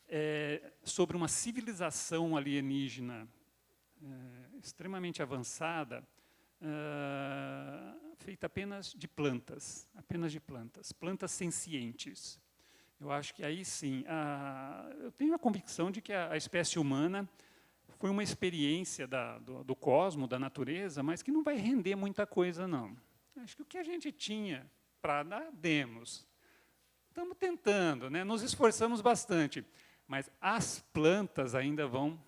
é sobre uma civilização alienígena extremamente avançada, feita apenas de plantas, plantas sencientes. Eu acho que aí sim, eu tenho a convicção de que a espécie humana foi uma experiência do cosmos, da natureza, mas que não vai render muita coisa, não. acho que o que a gente tinha para dar, demos. Estamos tentando, né? Nos esforçamos bastante, mas as plantas ainda vão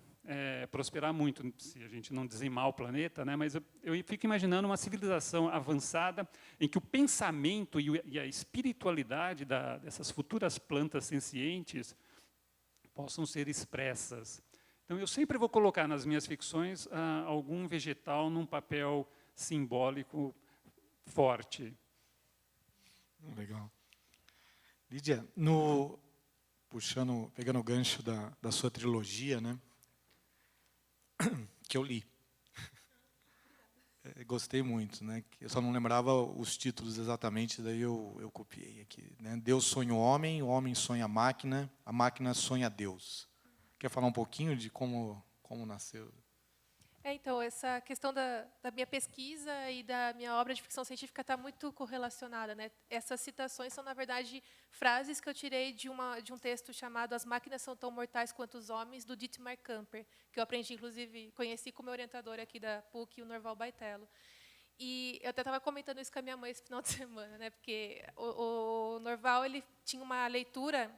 prosperar muito, se a gente não dizimar o planeta, né? Mas eu fico imaginando uma civilização avançada em que o pensamento e a espiritualidade dessas futuras plantas sencientes possam ser expressas. Então, eu sempre vou colocar nas minhas ficções algum vegetal num papel simbólico forte. Legal. Lídia, pegando o gancho da sua trilogia, né? Que eu li. Gostei muito, né? Eu só não lembrava os títulos exatamente, daí eu copiei aqui, né? Deus sonha o homem sonha a máquina sonha Deus. Quer falar um pouquinho de como nasceu? Então, essa questão da minha pesquisa e da minha obra de ficção científica está muito correlacionada, né? Essas citações são, na verdade, frases que eu tirei de um texto chamado As Máquinas São Tão Mortais Quanto os Homens, do Dietmar Camper, que eu aprendi, inclusive, conheci com o meu orientador aqui da PUC, o Norval Baitello. E eu até estava comentando isso com a minha mãe esse final de semana, né? Porque o Norval ele tinha uma leitura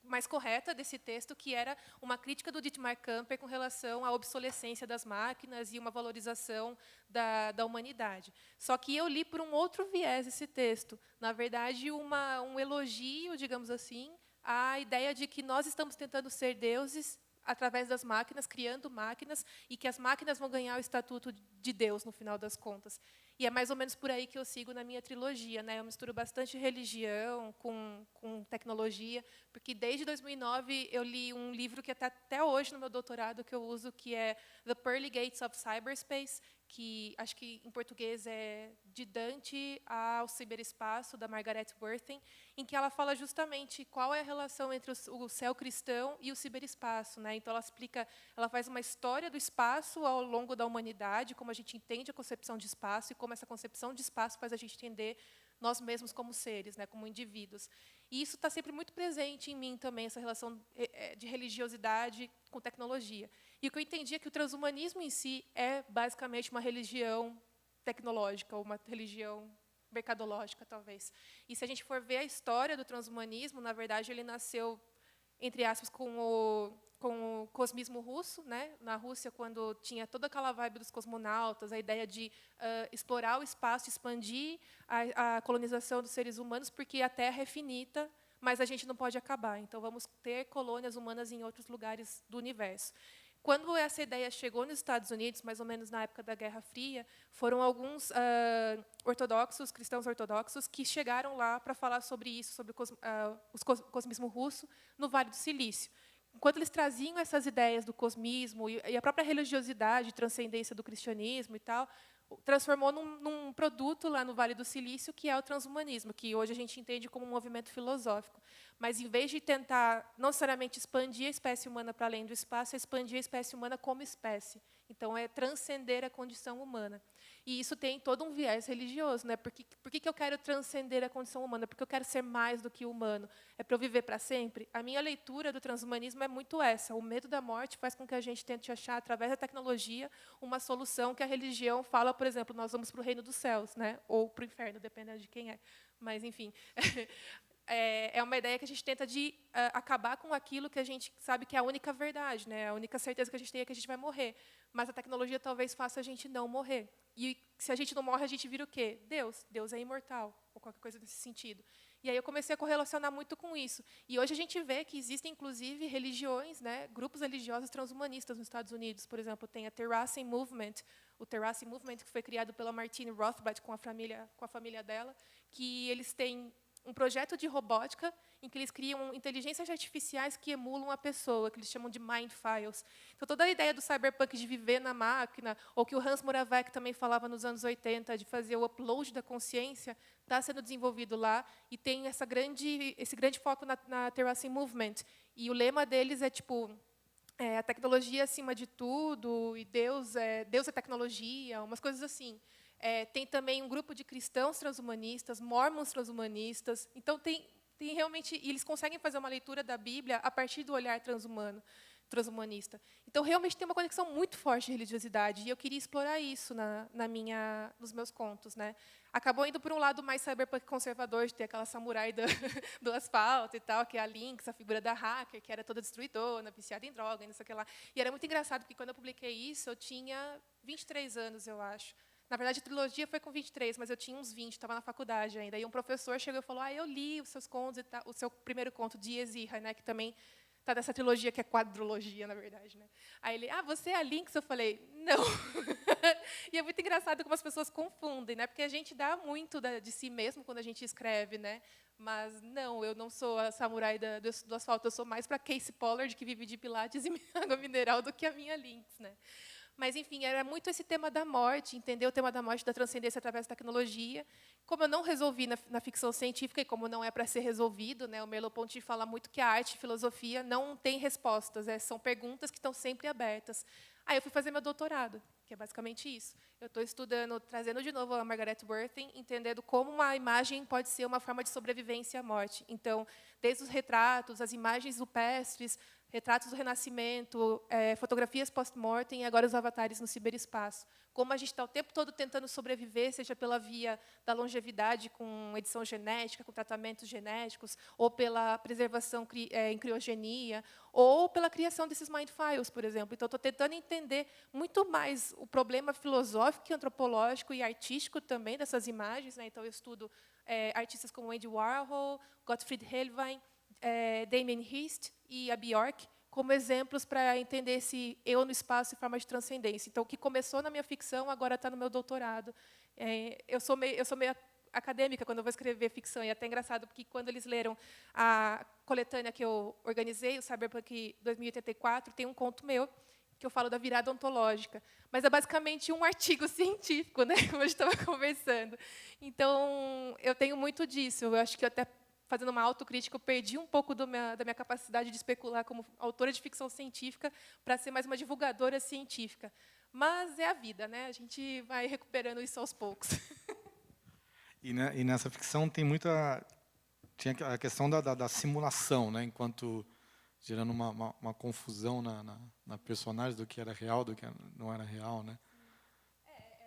mais correta desse texto, que era uma crítica do Dietmar Camper com relação à obsolescência das máquinas e uma valorização da humanidade. Só que eu li por um outro viés esse texto. Na verdade, um elogio, digamos assim, à ideia de que nós estamos tentando ser deuses através das máquinas, criando máquinas, e que as máquinas vão ganhar o estatuto de Deus, no final das contas. E é mais ou menos por aí que eu sigo na minha trilogia, né? Eu misturo bastante religião com tecnologia, porque desde 2009 eu li um livro que até hoje no meu doutorado que eu uso, que é The Pearly Gates of Cyberspace, que acho que em português é De Dante ao Ciberespaço, da Margaret Worthen, em que ela fala justamente qual é a relação entre o céu cristão e o ciberespaço, né? Então ela faz uma história do espaço ao longo da humanidade, como a gente entende a concepção de espaço e como essa concepção de espaço faz a gente entender nós mesmos como seres, né, como indivíduos. E isso está sempre muito presente em mim também, essa relação de religiosidade com tecnologia. E o que eu entendi é que o transhumanismo em si é basicamente uma religião tecnológica, ou uma religião mercadológica, talvez. E se a gente for ver a história do transhumanismo, na verdade, ele nasceu, entre aspas, com o cosmismo russo, né? Na Rússia, quando tinha toda aquela vibe dos cosmonautas, a ideia de explorar o espaço, expandir a colonização dos seres humanos, porque a Terra é finita, mas a gente não pode acabar. Então, vamos ter colônias humanas em outros lugares do universo. Quando essa ideia chegou nos Estados Unidos, mais ou menos na época da Guerra Fria, foram alguns cristãos ortodoxos, que chegaram lá para falar sobre isso, sobre o cosmismo russo, no Vale do Silício. Enquanto eles traziam essas ideias do cosmismo e a própria religiosidade, transcendência do cristianismo e tal, transformou num produto lá no Vale do Silício, que é o transhumanismo, que hoje a gente entende como um movimento filosófico. Mas, em vez de tentar, não necessariamente expandir a espécie humana para além do espaço, é expandir a espécie humana como espécie. Então, é transcender a condição humana. E isso tem todo um viés religioso, né? Por que eu quero transcender a condição humana? Porque eu quero ser mais do que humano. É para eu viver para sempre? A minha leitura do transhumanismo é muito essa. O medo da morte faz com que a gente tente achar, através da tecnologia, uma solução que a religião fala, por exemplo, nós vamos para o reino dos céus, né? Ou para o inferno, dependendo de quem é. Mas, enfim... É uma ideia que a gente tenta de acabar com aquilo que a gente sabe que é a única verdade, né? A única certeza que a gente tem é que a gente vai morrer. Mas a tecnologia talvez faça a gente não morrer. E se a gente não morre, a gente vira o quê? Deus. Deus é imortal, ou qualquer coisa nesse sentido. E aí eu comecei a correlacionar muito com isso. E hoje a gente vê que existem, inclusive, religiões, né? Grupos religiosos transhumanistas nos Estados Unidos. Por exemplo, tem a Terracing Movement, o Terracing Movement, que foi criado pela Martine Rothbard com a família dela, que eles têm um projeto de robótica em que eles criam inteligências artificiais que emulam a pessoa, que eles chamam de mind files. Então, toda a ideia do cyberpunk de viver na máquina, ou que o Hans Moravec também falava nos anos 80, de fazer o upload da consciência, está sendo desenvolvido lá, e tem esse grande foco na Terracing Movement. E o lema deles é, tipo, a tecnologia acima de tudo, e Deus é tecnologia, umas coisas assim. Tem também um grupo de cristãos transhumanistas, mormons transhumanistas. Então, tem realmente... E eles conseguem fazer uma leitura da Bíblia a partir do olhar transhumano. transhumanista. Então, realmente tem uma conexão muito forte de religiosidade, e eu queria explorar isso nos meus contos, né? Acabou indo por um lado mais cyberpunk conservador, de ter aquela samurai do asfalto e tal, que é a Lynx, a figura da hacker, que era toda destruidora, viciada em droga, e não sei o que lá. E era muito engraçado, porque quando eu publiquei isso, eu tinha 23 anos, eu acho. Na verdade, a trilogia foi com 23, mas eu tinha uns 20, estava na faculdade ainda. E um professor chegou e falou, eu li os seus contos, o seu primeiro conto, Dias Ira, né, que também está nessa trilogia, que é quadrologia, na verdade. Né? Aí ele, você é a Lynx? Eu falei, não. E é muito engraçado como as pessoas confundem, né? Porque a gente dá muito de si mesmo quando a gente escreve, né? Mas não, eu não sou a samurai do asfalto, eu sou mais para Casey Pollard, que vive de pilates e água mineral, do que a minha Lynx, né? Mas, enfim, era muito esse tema da morte, entender o tema da morte, da transcendência através da tecnologia. Como eu não resolvi na ficção científica, e como não é para ser resolvido, né, o Merleau-Ponty fala muito que a arte e filosofia não têm respostas, são perguntas que estão sempre abertas. Aí eu fui fazer meu doutorado, que é basicamente isso. Eu estou estudando, trazendo de novo a Margaret Worthen, entendendo como uma imagem pode ser uma forma de sobrevivência à morte. Então, desde os retratos, as imagens rupestres, retratos do Renascimento, fotografias post-mortem e agora os avatares no ciberespaço. Como a gente está o tempo todo tentando sobreviver, seja pela via da longevidade com edição genética, com tratamentos genéticos, ou pela preservação em criogenia, ou pela criação desses mind files, por exemplo. Então, estou tentando entender muito mais o problema filosófico, antropológico e artístico também dessas imagens. Né? Então, eu estudo artistas como Andy Warhol, Gottfried Hellewein, Damien Hirst e a Bjork como exemplos para entender esse eu no espaço e forma de transcendência. Então, o que começou na minha ficção agora está no meu doutorado. Eu sou meio acadêmica quando eu vou escrever ficção, e é até engraçado, porque quando eles leram a coletânea que eu organizei, o Cyberpunk 2084, tem um conto meu que eu falo da virada ontológica, mas é basicamente um artigo científico, né, como a gente estava conversando. Então, eu tenho muito disso. Eu acho que até fazendo uma autocrítica, eu perdi um pouco da minha capacidade de especular como autora de ficção científica para ser mais uma divulgadora científica. Mas é a vida, né? A gente vai recuperando isso aos poucos. E nessa ficção tinha a questão da simulação, né? Enquanto gerando uma confusão na personagem do que era real, do que não era real, né?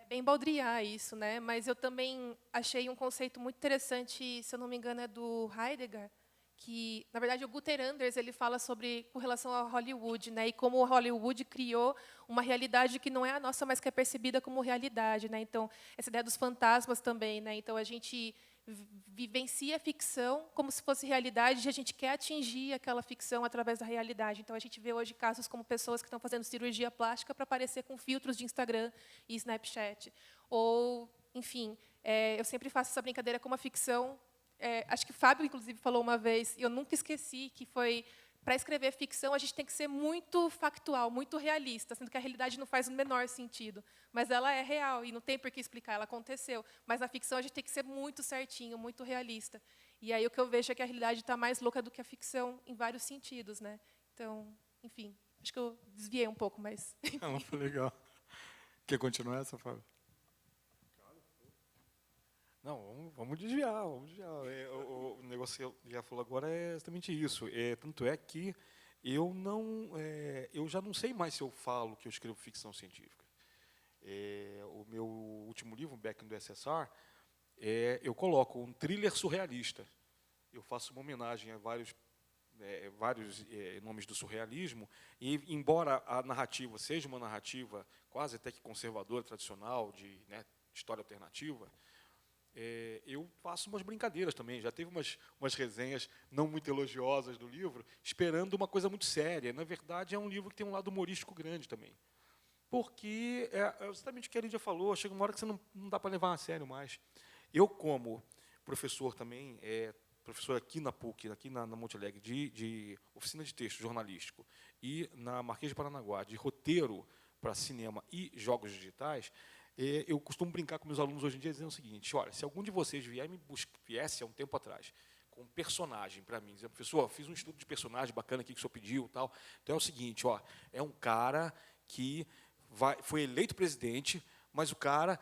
Bem Baudrillard isso, né? Mas eu também achei um conceito muito interessante, se eu não me engano, é do Heidegger, que, na verdade, o Gunther Anders ele fala sobre com relação ao Hollywood, né? E como o Hollywood criou uma realidade que não é a nossa, mas que é percebida como realidade, né? Então, essa ideia dos fantasmas também, né? Então, a gente vivencia a ficção como se fosse realidade e a gente quer atingir aquela ficção através da realidade. Então, a gente vê hoje casos como pessoas que estão fazendo cirurgia plástica para aparecer com filtros de Instagram e Snapchat. Ou, enfim, eu sempre faço essa brincadeira com uma ficção. Acho que o Fábio, inclusive, falou uma vez, e eu nunca esqueci, que foi, para escrever ficção, a gente tem que ser muito factual, muito realista, sendo que a realidade não faz o menor sentido. Mas ela é real, e não tem por que explicar, ela aconteceu. Mas na ficção, a gente tem que ser muito certinho, muito realista. E aí o que eu vejo é que a realidade está mais louca do que a ficção, em vários sentidos. Né? Então, enfim, acho que eu desviei um pouco, mas... Não, foi legal. Quer continuar essa, Fábio? Não, vamos desviar, vamos desviar. O negócio que eu já falou agora é exatamente isso. Tanto é que eu já não sei mais se eu falo que eu escrevo ficção científica. O meu último livro, Back in the USSR, eu coloco um thriller surrealista. Eu faço uma homenagem a vários nomes do surrealismo, e embora a narrativa seja uma narrativa quase até que conservadora, tradicional, de história alternativa, eu faço umas brincadeiras também. Já teve umas resenhas não muito elogiosas do livro, esperando uma coisa muito séria. Na verdade, é um livro que tem um lado humorístico grande também. Porque, exatamente o que a Lídia falou, chega uma hora que você não dá para levar a sério mais. Eu, como professor também, professor aqui na PUC, aqui na Monte Alegre, de oficina de texto jornalístico, e na Marquês de Paranaguá, de roteiro para cinema e jogos digitais, eu costumo brincar com meus alunos hoje em dia dizendo o seguinte: olha, se algum de vocês viesse há um tempo atrás com um personagem para mim, dizendo, professor, fiz um estudo de personagem bacana aqui que o senhor pediu, tal. Então é o seguinte, é um cara que foi eleito presidente, mas o cara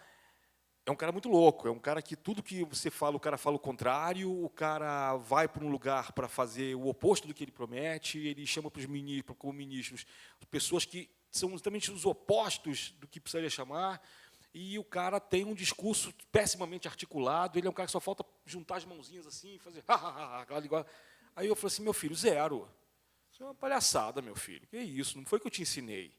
é um cara muito louco, é um cara que tudo que você fala, o cara fala o contrário, o cara vai para um lugar para fazer o oposto do que ele promete, ele chama para os ministros, como ministros, pessoas que são justamente os opostos do que precisaria chamar, e o cara tem um discurso pessimamente articulado, ele é um cara que só falta juntar as mãozinhas assim e fazer aquela linguagem. Aí eu falei assim, meu filho, zero. Isso é uma palhaçada, meu filho. Que isso? Não foi que eu te ensinei.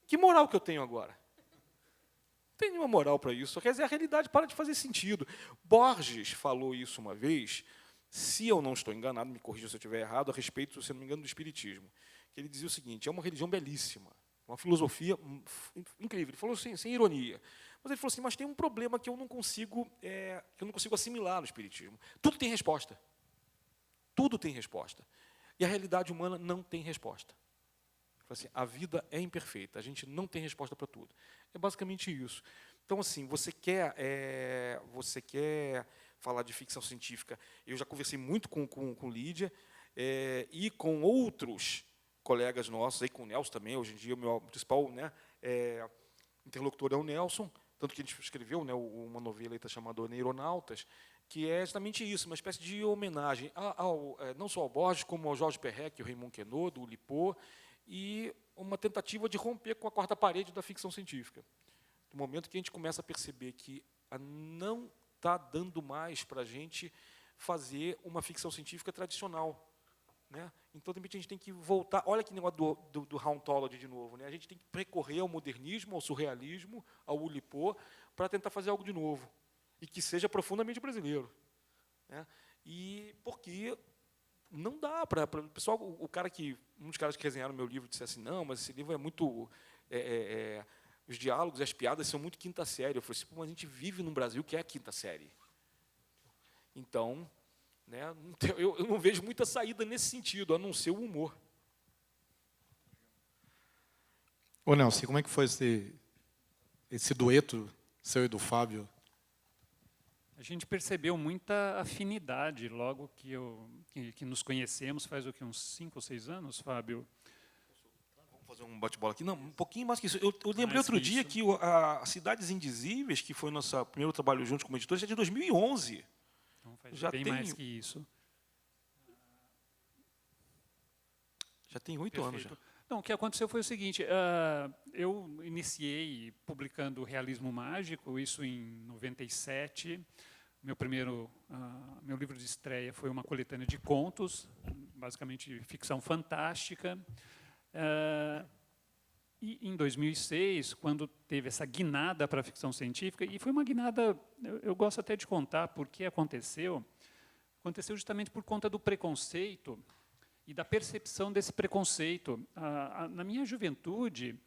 Que moral que eu tenho agora? Não tem nenhuma moral para isso. Quer dizer, a realidade para de fazer sentido. Borges falou isso uma vez, se eu não estou enganado, me corrija se eu estiver errado, a respeito, se não me engano, do Espiritismo. Que ele dizia o seguinte, é uma religião belíssima, uma filosofia incrível. Ele falou assim, sem ironia. Mas ele falou assim, mas tem um problema que eu não consigo assimilar no Espiritismo. Tudo tem resposta. Tudo tem resposta. E a realidade humana não tem resposta. Assim, a vida é imperfeita, a gente não tem resposta para tudo. É basicamente isso. Então, assim, você quer falar de ficção científica. Eu já conversei muito com Lídia e com outros colegas nossos, aí com o Nelson também. Hoje em dia, o meu principal, né, interlocutor é o Nelson, tanto que a gente escreveu, né, uma novela chamada Neuronautas, que é justamente isso, uma espécie de homenagem não só ao Borges, como ao Jorge Perec, ao Raymond Queneau, do Lipô, e uma tentativa de romper com a quarta parede da ficção científica. No momento que a gente começa a perceber que não está dando mais para a gente fazer uma ficção científica tradicional, né? Então, de repente, a gente tem que voltar. Olha que negócio do Hauntology de novo. Né? A gente tem que recorrer ao modernismo, ao surrealismo, ao Oulipo, para tentar fazer algo de novo e que seja profundamente brasileiro. Né? E porque não dá para o pessoal, um dos caras que resenharam meu livro disse assim, não, mas esse livro é muito os diálogos, as piadas são muito quinta série. Eu falei assim, mas a gente vive num Brasil que é a quinta série. Então, né, eu não vejo muita saída nesse sentido, a não ser o humor. Ô, Nelson, como é que foi esse dueto seu e do Fábio? A gente percebeu muita afinidade logo que nos conhecemos, faz uns 5 ou 6 anos, Fábio? Vamos fazer um bate-bola aqui? Não, um pouquinho mais que isso. Eu lembrei Mais outro que dia isso. que a Cidades Indizíveis, que foi nosso primeiro trabalho junto como editor, já é de 2011. Então, faz Já bem tem- mais que isso. Já tem 8 anos. Já. Perfeito. Não, o que aconteceu foi o seguinte, eu iniciei publicando Realismo Mágico, isso em 97. Meu livro de estreia foi uma coletânea de contos, basicamente ficção fantástica. E em 2006, quando teve essa guinada para a ficção científica, e foi uma guinada, eu gosto até de contar por que aconteceu justamente por conta do preconceito e da percepção desse preconceito. Na minha juventude,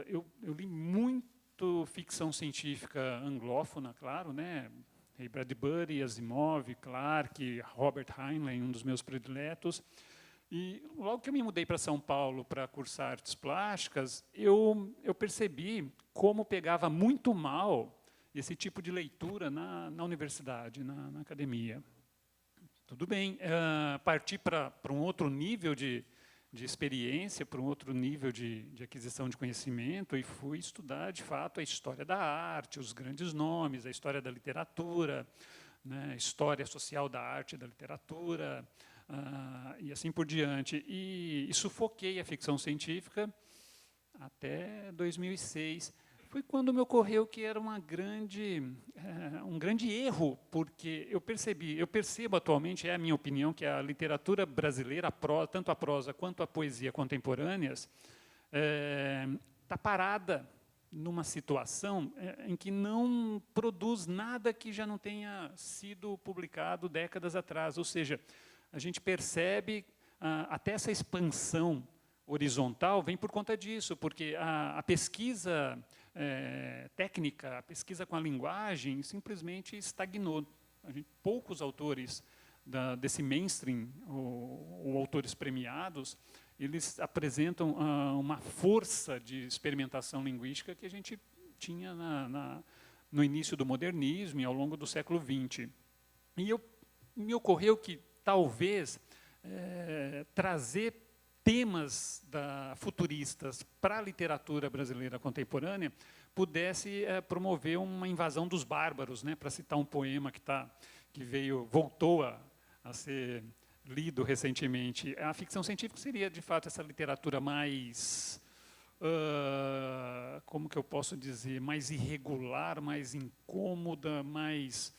eu li muito ficção científica anglófona, claro, né? Ray Bradbury, Asimov, Clarke, Robert Heinlein, um dos meus prediletos. E logo que eu me mudei para São Paulo para cursar artes plásticas, eu percebi como pegava muito mal esse tipo de leitura na universidade, na academia. Tudo bem, parti para um outro nível de experiência, para um outro nível de aquisição de conhecimento e fui estudar, de fato, a história da arte, os grandes nomes, a história da literatura, né, a história social da arte e da literatura, e assim por diante. E sufoquei a ficção científica até 2006. Foi quando me ocorreu que era um grande erro, porque eu percebo atualmente, é a minha opinião, que a literatura brasileira, tanto a prosa quanto a poesia contemporâneas, está parada numa situação em que não produz nada que já não tenha sido publicado décadas atrás. Ou seja, a gente percebe até essa expansão horizontal vem por conta disso, porque a pesquisa técnica, a pesquisa com a linguagem, simplesmente estagnou. Poucos autores desse mainstream, ou autores premiados, eles apresentam uma força de experimentação linguística que a gente tinha no início do modernismo e ao longo do século XX. E me ocorreu que, talvez, trazer temas futuristas para a literatura brasileira contemporânea pudesse promover uma invasão dos bárbaros, né, para citar um poema que voltou a ser lido recentemente. A ficção científica seria, de fato, essa literatura mais, como que eu posso dizer, mais irregular, mais incômoda, mais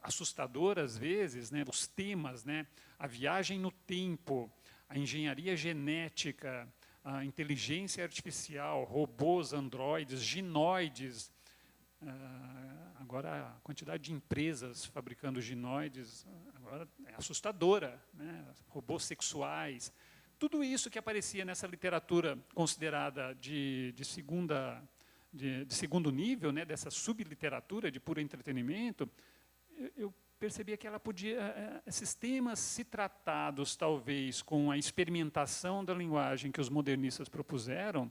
assustadora às vezes, né? Os temas, né? A viagem no tempo, a engenharia genética, a inteligência artificial, robôs, androides, ginoides. Agora, a quantidade de empresas fabricando ginoides agora é assustadora, né? Robôs sexuais. Tudo isso que aparecia nessa literatura considerada de segundo nível, né, dessa subliteratura de puro entretenimento, eu percebia que ela podia, esses temas, se tratados talvez com a experimentação da linguagem que os modernistas propuseram,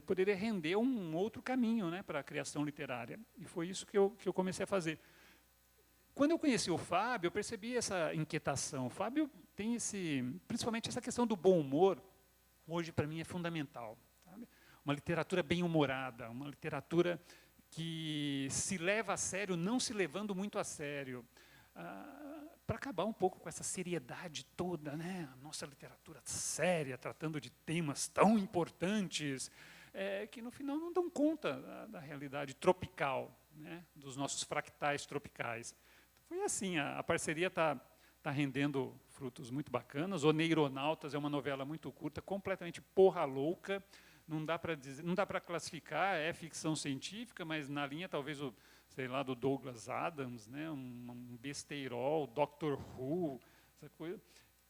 poderia render um outro caminho, né, para a criação literária. E foi isso que eu comecei a fazer. Quando eu conheci o Fábio, eu percebi essa inquietação. O Fábio tem principalmente essa questão do bom humor, hoje para mim é fundamental. Sabe? Uma literatura bem-humorada, uma literatura que se leva a sério, não se levando muito a sério, para acabar um pouco com essa seriedade toda, né? A nossa literatura séria, tratando de temas tão importantes, que no final não dão conta da realidade tropical, né? Dos nossos fractais tropicais. Foi assim, a parceria está rendendo frutos muito bacanas. O Neironautas é uma novela muito curta, completamente porra louca. Não dá para dizer, não dá para classificar, é ficção científica, mas na linha talvez do Douglas Adams, né, um besteirol, Doctor Who, essa coisa,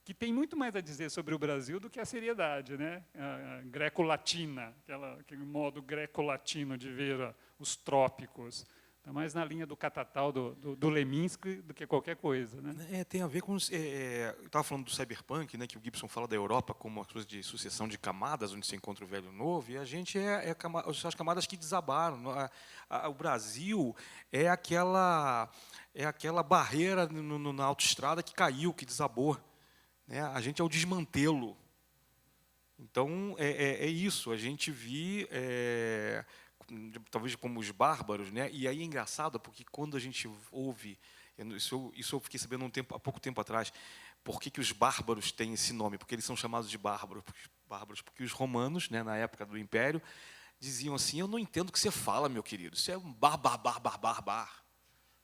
que tem muito mais a dizer sobre o Brasil do que a seriedade, né, a greco-latina, aquele modo greco-latino de ver os trópicos. Está mais na linha do Catatal, do Leminski, do que qualquer coisa, né? Tem a ver com... eu estava falando do cyberpunk, né, que o Gibson fala da Europa como uma coisa de sucessão de camadas, onde se encontra o velho e o novo, e a gente as camadas que desabaram. O Brasil é aquela barreira na autoestrada que caiu, que desabou. Né? A gente é o desmantelo. Então, é isso. A gente talvez como os bárbaros, né? E aí é engraçado, porque quando a gente ouve, isso eu fiquei sabendo há pouco tempo atrás, por que os bárbaros têm esse nome? Porque eles são chamados de bárbaros, porque os romanos, né, na época do Império, diziam assim: eu não entendo o que você fala, meu querido, isso é um bar.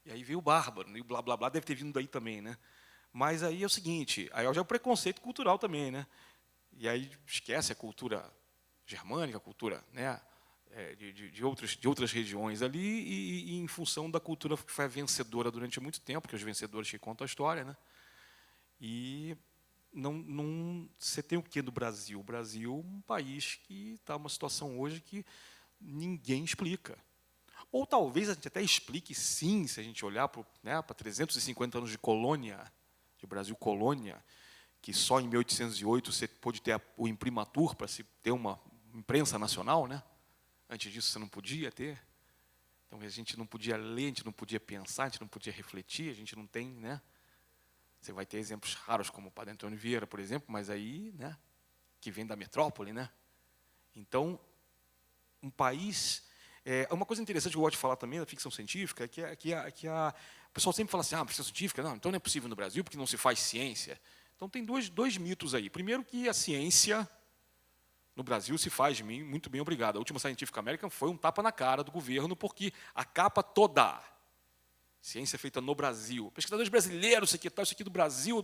E aí veio o bárbaro, e o blá blá blá deve ter vindo daí também, né? Mas aí é o seguinte, aí já é o preconceito cultural também, né? E aí esquece a cultura germânica, a cultura, né, de outras regiões ali, e em função da cultura que foi vencedora durante muito tempo, que os vencedores que contam a história, né? E você tem o que do Brasil? O Brasil é um país que está numa situação hoje que ninguém explica. Ou talvez a gente até explique, sim, se a gente olhar para 350 anos de colônia, de Brasil colônia, que só em 1808 você pôde ter o imprimatur para se ter uma imprensa nacional, né? Antes disso, você não podia ter. Então, a gente não podia ler, a gente não podia pensar, a gente não podia refletir, a gente não tem, né? Você vai ter exemplos raros, como o Padre Antônio Vieira, por exemplo, mas aí, né, que vem da metrópole, né? Então, um país... uma coisa interessante que eu gosto de falar também da ficção científica é que o pessoal sempre fala assim: ficção científica, então não é possível no Brasil, porque não se faz ciência. Então, tem dois mitos aí. Primeiro, que a ciência... no Brasil se faz muito bem, obrigado. A última Scientific American foi um tapa na cara do governo, porque a capa toda, ciência feita no Brasil, pesquisadores brasileiros, isso aqui do Brasil,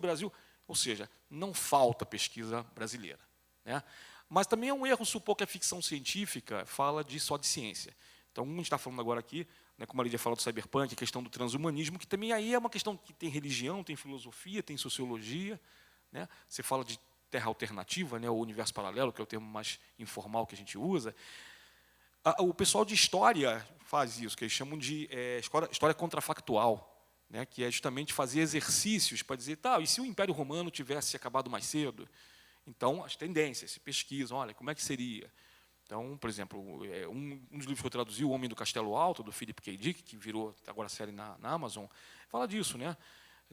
ou seja, não falta pesquisa brasileira, né? Mas também é um erro supor que a ficção científica fala só de ciência. Então, a gente está falando agora aqui, né, como a Lídia falou do cyberpunk, a questão do transhumanismo, que também aí é uma questão que tem religião, tem filosofia, tem sociologia, né? Você fala de terra alternativa, né, o universo paralelo, que é o termo mais informal que a gente usa. O pessoal de história faz isso, que eles chamam de história contrafactual, né, que é justamente fazer exercícios para dizer, e se o Império Romano tivesse acabado mais cedo? Então, as tendências se pesquisam, olha, como é que seria? Então, por exemplo, um dos livros que eu traduzi, O Homem do Castelo Alto, do Philip K. Dick, que virou agora a série na Amazon, fala disso, né?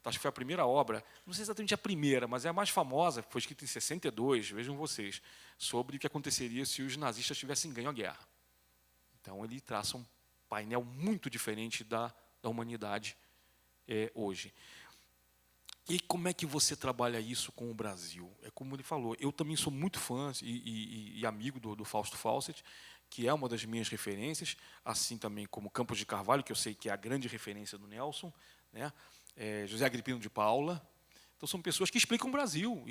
Acho que foi a primeira obra, não sei exatamente a primeira, mas é a mais famosa, foi escrita em 62, vejam vocês, sobre o que aconteceria se os nazistas tivessem ganho a guerra. Então, ele traça um painel muito diferente da humanidade hoje. E como é que você trabalha isso com o Brasil? É como ele falou, eu também sou muito fã e amigo do Fausto Fawcett, que é uma das minhas referências, assim também como Campos de Carvalho, que eu sei que é a grande referência do Nelson, né? José Agripino de Paula. Então, são pessoas que explicam o Brasil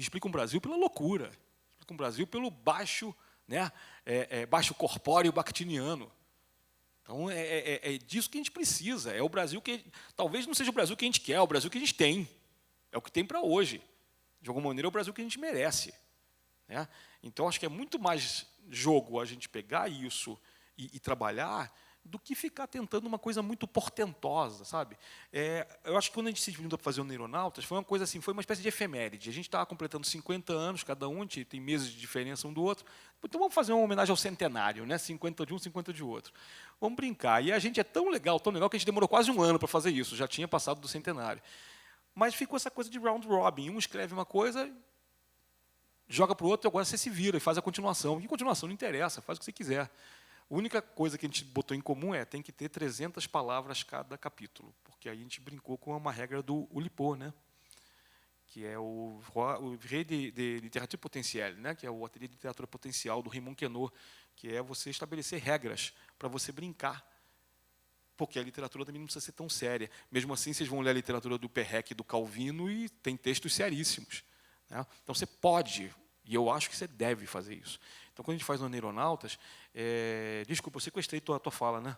pela loucura, explicam o Brasil pelo baixo, né? Baixo corpóreo bakhtiniano. Então, é disso que a gente precisa. É o Brasil que... Talvez não seja o Brasil que a gente quer, é o Brasil que a gente tem. É o que tem para hoje. De alguma maneira, é o Brasil que a gente merece. Né? Então, acho que é muito mais jogo a gente pegar isso e trabalhar do que ficar tentando uma coisa muito portentosa, sabe? Eu acho que quando a gente se juntou para fazer o Neuronautas, foi uma coisa assim, foi uma espécie de efeméride. A gente estava completando 50 anos, cada um, tem meses de diferença um do outro. Então, vamos fazer uma homenagem ao centenário, né? 50 de um, 50 de outro. Vamos brincar. E a gente é tão legal, que a gente demorou quase um ano para fazer isso, já tinha passado do centenário. Mas ficou essa coisa de round robin. Um escreve uma coisa, joga para o outro, e agora você se vira e faz a continuação. E continuação não interessa, faz o que você quiser. A única coisa que a gente botou em comum tem que ter 300 palavras cada capítulo, porque aí a gente brincou com uma regra do Oulipo, né? Que é o Rei de Literatura Potentielle, né? Que é o Ateliê de Literatura Potencial do Raymond Queneau, que é você estabelecer regras para você brincar. Porque a literatura também não precisa ser tão séria. Mesmo assim, vocês vão ler a literatura do Perrec e do Calvino e tem textos seríssimos. Né? Então, você pode, e eu acho que você deve fazer isso. Então, quando a gente faz no Neuronautas, desculpa, eu sequestrei tua fala, né?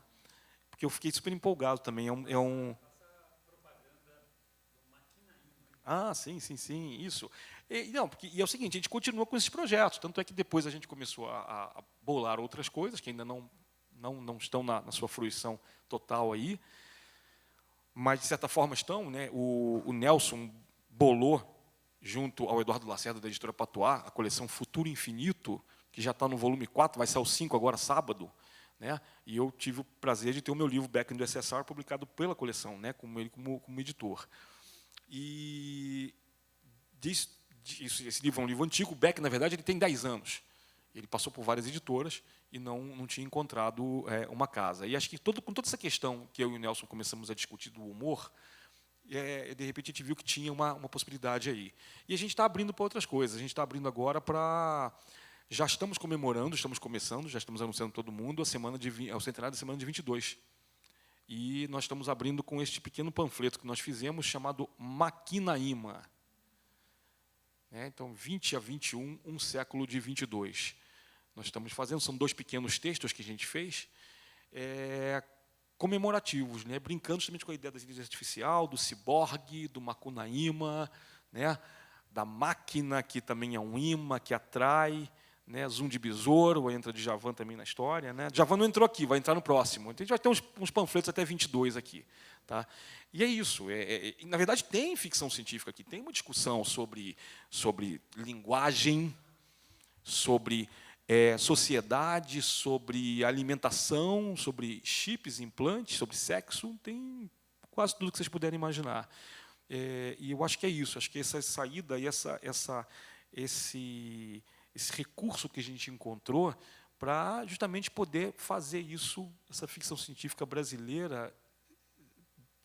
Porque eu fiquei super empolgado também. Ah, sim, isso. E é o seguinte, a gente continua com esses projetos, tanto é que depois a gente começou a bolar outras coisas, que ainda não estão na sua fruição total aí, mas, de certa forma, estão. Né? O Nelson bolou, junto ao Eduardo Lacerda, da editora Patois, a coleção Futuro Infinito, que já está no volume 4, vai ser o 5 agora, sábado. Né? E eu tive o prazer de ter o meu livro, Back in the USSR, publicado pela coleção, né? como editor. E esse livro é um livro antigo, o Beck, na verdade, ele tem 10 anos. Ele passou por várias editoras e não tinha encontrado uma casa. E acho que com toda essa questão que eu e o Nelson começamos a discutir do humor, de repente a gente viu que tinha uma possibilidade aí. E a gente está abrindo para outras coisas. A gente está abrindo agora para... Já estamos comemorando, estamos começando, já estamos anunciando todo mundo, o centenário da semana de 22. E nós estamos abrindo com este pequeno panfleto que nós fizemos, chamado Maquinaíma. Então, 20 a 21, um século de 22. Nós estamos fazendo, são 2 pequenos textos que a gente fez, comemorativos, né? Brincando justamente com a ideia da inteligência artificial, do ciborgue, do Macunaíma, né? Da máquina, que também é um imã, que atrai, né? Zoom de besouro, entra de Djavan também na história. Né? Djavan não entrou aqui, vai entrar no próximo. Então, a gente vai ter uns panfletos até 22 aqui. Tá? E é isso. Na verdade, tem ficção científica aqui, tem uma discussão sobre linguagem, sobre sociedade, sobre alimentação, sobre chips, implantes, sobre sexo, tem quase tudo que vocês puderem imaginar. E eu acho que é isso. Acho que essa saída e esse recurso que a gente encontrou para justamente poder fazer isso, essa ficção científica brasileira,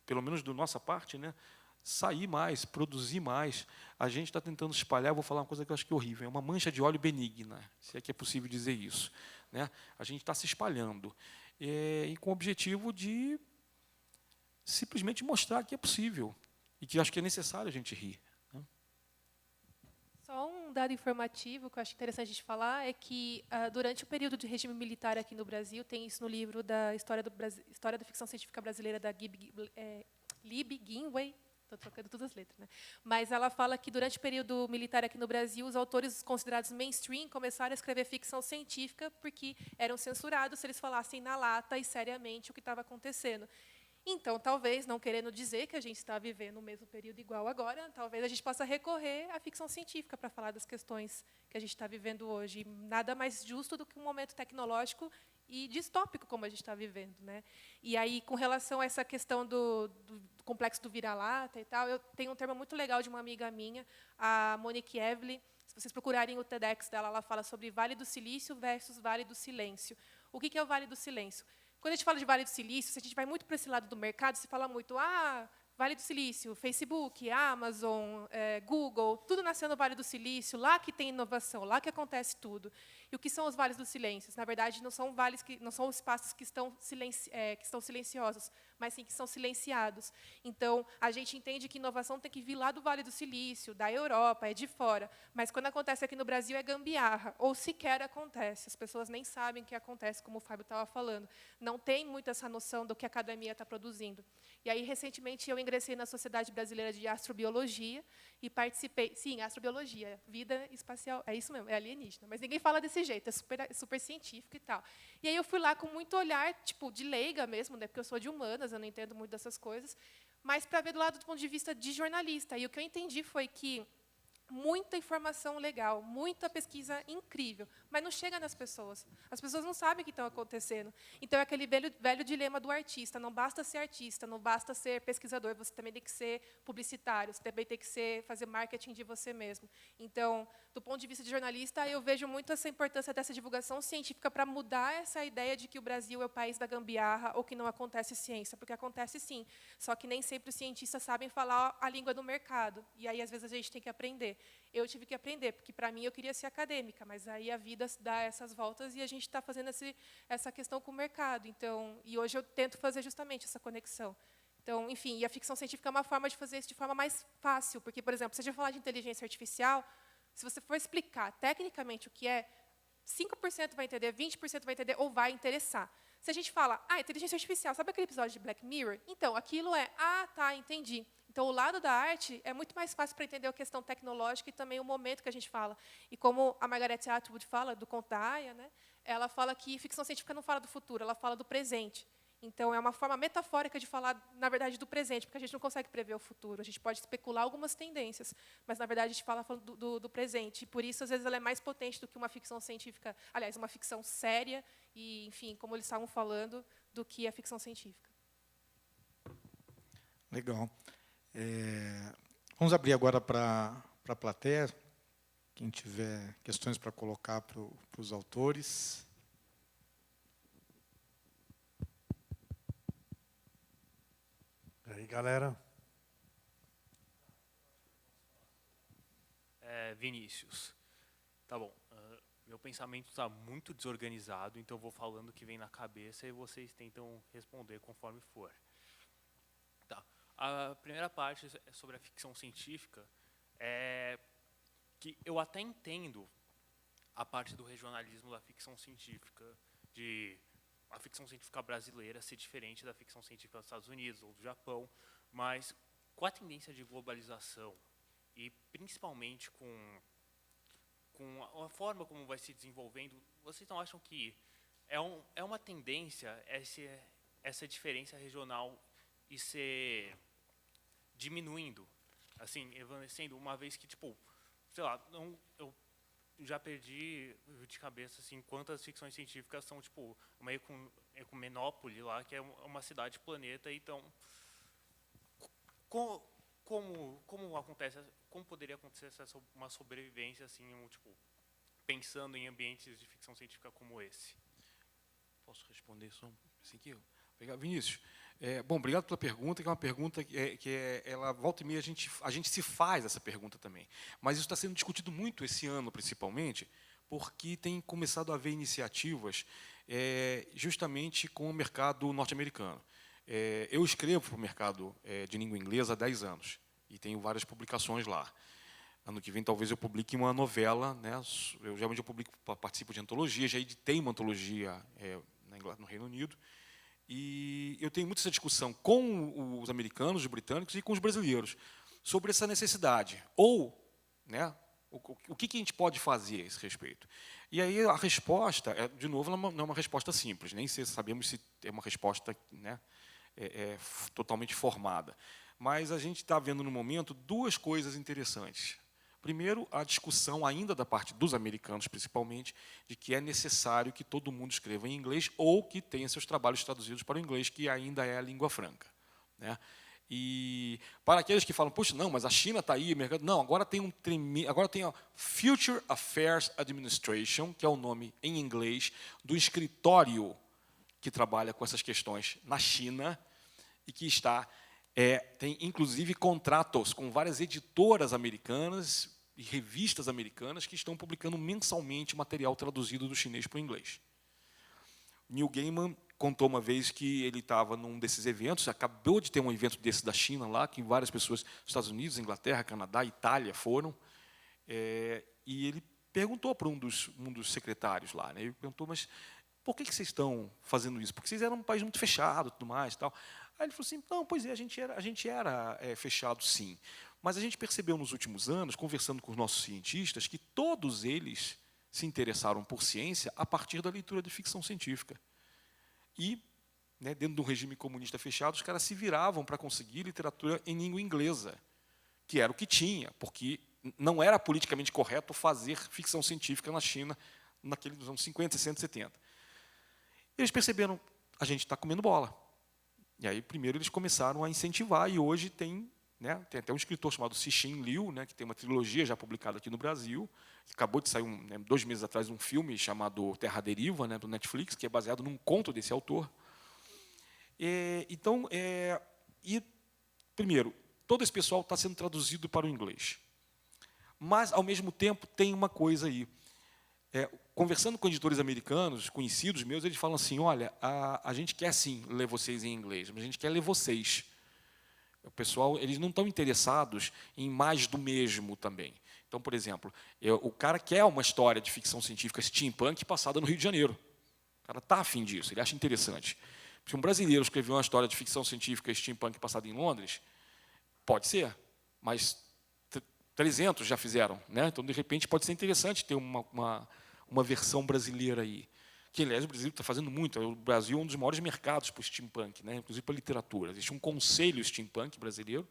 pelo menos da nossa parte, né, sair mais, produzir mais. A gente está tentando espalhar, vou falar uma coisa que eu acho que é horrível, é uma mancha de óleo benigna, se é que é possível dizer isso. Né? A gente está se espalhando, e com o objetivo de simplesmente mostrar que é possível, e que acho que é necessário a gente rir. Só um dado informativo que eu acho interessante de falar é que, durante o período de regime militar aqui no Brasil, tem isso no livro da História da Ficção Científica Brasileira, da Libby Ginway, estou trocando todas as letras, né? Mas ela fala que, durante o período militar aqui no Brasil, os autores considerados mainstream começaram a escrever ficção científica porque eram censurados se eles falassem na lata e seriamente o que estava acontecendo. Então, talvez, não querendo dizer que a gente está vivendo o mesmo período igual agora, talvez a gente possa recorrer à ficção científica para falar das questões que a gente está vivendo hoje. Nada mais justo do que um momento tecnológico e distópico como a gente está vivendo. Né? E aí, com relação a essa questão do complexo do vira-lata e tal, eu tenho um termo muito legal de uma amiga minha, a Monique Evelyn. Se vocês procurarem o TEDx dela, ela fala sobre Vale do Silício versus Vale do Silêncio. O que é o Vale do Silêncio? Quando a gente fala de Vale do Silício, se a gente vai muito para esse lado do mercado, se fala muito, Vale do Silício, Facebook, Amazon, Google, tudo nasceu no Vale do Silício, lá que tem inovação, lá que acontece tudo. E o que são os vales dos silêncios? Na verdade, não são vales não são espaços que estão silenciosos, mas sim que são silenciados. Então, a gente entende que inovação tem que vir lá do Vale do Silício, da Europa, é de fora. Mas quando acontece aqui no Brasil é gambiarra, ou sequer acontece. As pessoas nem sabem que acontece, como o Fábio estava falando. Não tem muito essa noção do que a academia está produzindo. E aí, recentemente, eu ingressei na Sociedade Brasileira de Astrobiologia e participei... Sim, astrobiologia, vida espacial, é isso mesmo, é alienígena. Mas ninguém fala desse jeito, é super científico e tal. E aí eu fui lá com muito olhar, tipo, de leiga mesmo, né, porque eu sou de humanas, eu não entendo muito dessas coisas, mas para ver do lado do ponto de vista de jornalista. E o que eu entendi foi que muita informação legal, muita pesquisa incrível, mas não chega nas pessoas. As pessoas não sabem o que está acontecendo. Então, é aquele velho dilema do artista. Não basta ser artista, não basta ser pesquisador, você também tem que ser publicitário, você também tem que fazer marketing de você mesmo. Então, do ponto de vista de jornalista, eu vejo muito essa importância dessa divulgação científica para mudar essa ideia de que o Brasil é o país da gambiarra ou que não acontece ciência, porque acontece sim, só que nem sempre os cientistas sabem falar a língua do mercado, e aí, às vezes, a gente tem que aprender. Eu tive que aprender, porque, para mim, eu queria ser acadêmica, mas aí a vida dá essas voltas e a gente está fazendo essa questão com o mercado. Então, e hoje eu tento fazer justamente essa conexão. Então, enfim, e a ficção científica é uma forma de fazer isso de forma mais fácil, porque, por exemplo, se a gente falar de inteligência artificial, se você for explicar tecnicamente o que é, 5% vai entender, 20% vai entender ou vai interessar. Se a gente fala, inteligência artificial, sabe aquele episódio de Black Mirror? Então, aquilo é, tá, entendi. Então, o lado da arte é muito mais fácil para entender a questão tecnológica e também o momento que a gente fala. E como a Margaret Atwood fala, do conto da Aya, né, ela fala que ficção científica não fala do futuro, ela fala do presente. Então, é uma forma metafórica de falar, na verdade, do presente, porque a gente não consegue prever o futuro. A gente pode especular algumas tendências, mas, na verdade, a gente fala do presente. E, por isso, às vezes, ela é mais potente do que uma ficção científica, aliás, uma ficção séria e, enfim, como eles estavam falando, do que a ficção científica. Legal. Vamos abrir agora para a plateia. Quem tiver questões para colocar para os autores. E aí, galera? Vinícius. Tá bom. Meu pensamento está muito desorganizado, então eu vou falando o que vem na cabeça e vocês tentam responder conforme for. Tá. A primeira parte é sobre a ficção científica. Que eu até entendo a parte do regionalismo da ficção científica, de a ficção científica brasileira ser diferente da ficção científica dos Estados Unidos ou do Japão, mas com a tendência de globalização e principalmente com a forma como vai se desenvolvendo, vocês não acham que é uma tendência essa diferença regional e ser diminuindo, assim, evanescendo, uma vez que, tipo, sei lá, eu já perdi de cabeça assim quantas ficções científicas são, tipo, uma Ecumenópole lá, que é uma cidade planeta. Então, como acontece, como poderia acontecer uma sobrevivência assim, tipo, pensando em ambientes de ficção científica como esse? Posso responder só assim aqui? Vinícius, bom, obrigado pela pergunta, que é uma pergunta ela volta e meia a gente se faz essa pergunta também. Mas isso está sendo discutido muito esse ano, principalmente, porque tem começado a haver iniciativas justamente com o mercado norte-americano. Eu escrevo para o mercado de língua inglesa há 10 anos e tenho várias publicações lá. Ano que vem, talvez, eu publique uma novela, né? Eu geralmente participo de antologia, já editei uma antologia no Reino Unido. E eu tenho muita essa discussão com os americanos, os britânicos e com os brasileiros sobre essa necessidade. Ou, né, o que a gente pode fazer a esse respeito? E aí a resposta, de novo, não é uma resposta simples, nem sabemos se é uma resposta, né, totalmente formada. Mas a gente está vendo, no momento, duas coisas interessantes. Primeiro, a discussão ainda da parte dos americanos, principalmente, de que é necessário que todo mundo escreva em inglês ou que tenha seus trabalhos traduzidos para o inglês, que ainda é a língua franca, né? E para aqueles que falam, puxa, não, mas a China está aí, mercado. Não, agora tem a Future Affairs Administration, que é o nome em inglês do escritório que trabalha com essas questões na China e que tem inclusive contratos com várias editoras americanas e revistas americanas que estão publicando mensalmente material traduzido do chinês para o inglês. Neil Gaiman contou uma vez que ele estava num desses eventos, acabou de ter um evento desse da China lá, que várias pessoas dos Estados Unidos, Inglaterra, Canadá, Itália foram, e ele perguntou para um dos secretários lá, né, ele perguntou, mas por que vocês estão fazendo isso? Porque vocês eram um país muito fechado, tudo mais, e tal. Aí ele falou assim, não, pois é, a gente era fechado, sim, mas a gente percebeu nos últimos anos, conversando com os nossos cientistas, que todos eles se interessaram por ciência a partir da leitura de ficção científica. E, né, dentro de um regime comunista fechado, os caras se viravam para conseguir literatura em língua inglesa, que era o que tinha, porque não era politicamente correto fazer ficção científica na China naqueles anos 50, 60, 70. Eles perceberam, a gente está comendo bola. E aí, primeiro, eles começaram a incentivar, e hoje tem até um escritor chamado Cixin Liu, né, que tem uma trilogia já publicada aqui no Brasil. Acabou de sair, 2 meses atrás, um filme chamado Terra à Deriva, né, do Netflix, que é baseado num conto desse autor. Primeiro, todo esse pessoal está sendo traduzido para o inglês. Mas, ao mesmo tempo, tem uma coisa aí. Conversando com editores americanos, conhecidos meus, eles falam assim, olha, a gente quer, sim, ler vocês em inglês, mas a gente quer ler vocês. O pessoal, eles não estão interessados em mais do mesmo também. Então, por exemplo, o cara quer uma história de ficção científica steampunk passada no Rio de Janeiro. O cara está afim disso, ele acha interessante. Se um brasileiro escreveu uma história de ficção científica steampunk passada em Londres, pode ser, mas 300 já fizeram, né? Então, de repente, pode ser interessante ter uma versão brasileira aí. Que, aliás, o Brasil está fazendo muito. O Brasil é um dos maiores mercados para o steampunk, né? Inclusive para a literatura. Existe um conselho steampunk brasileiro,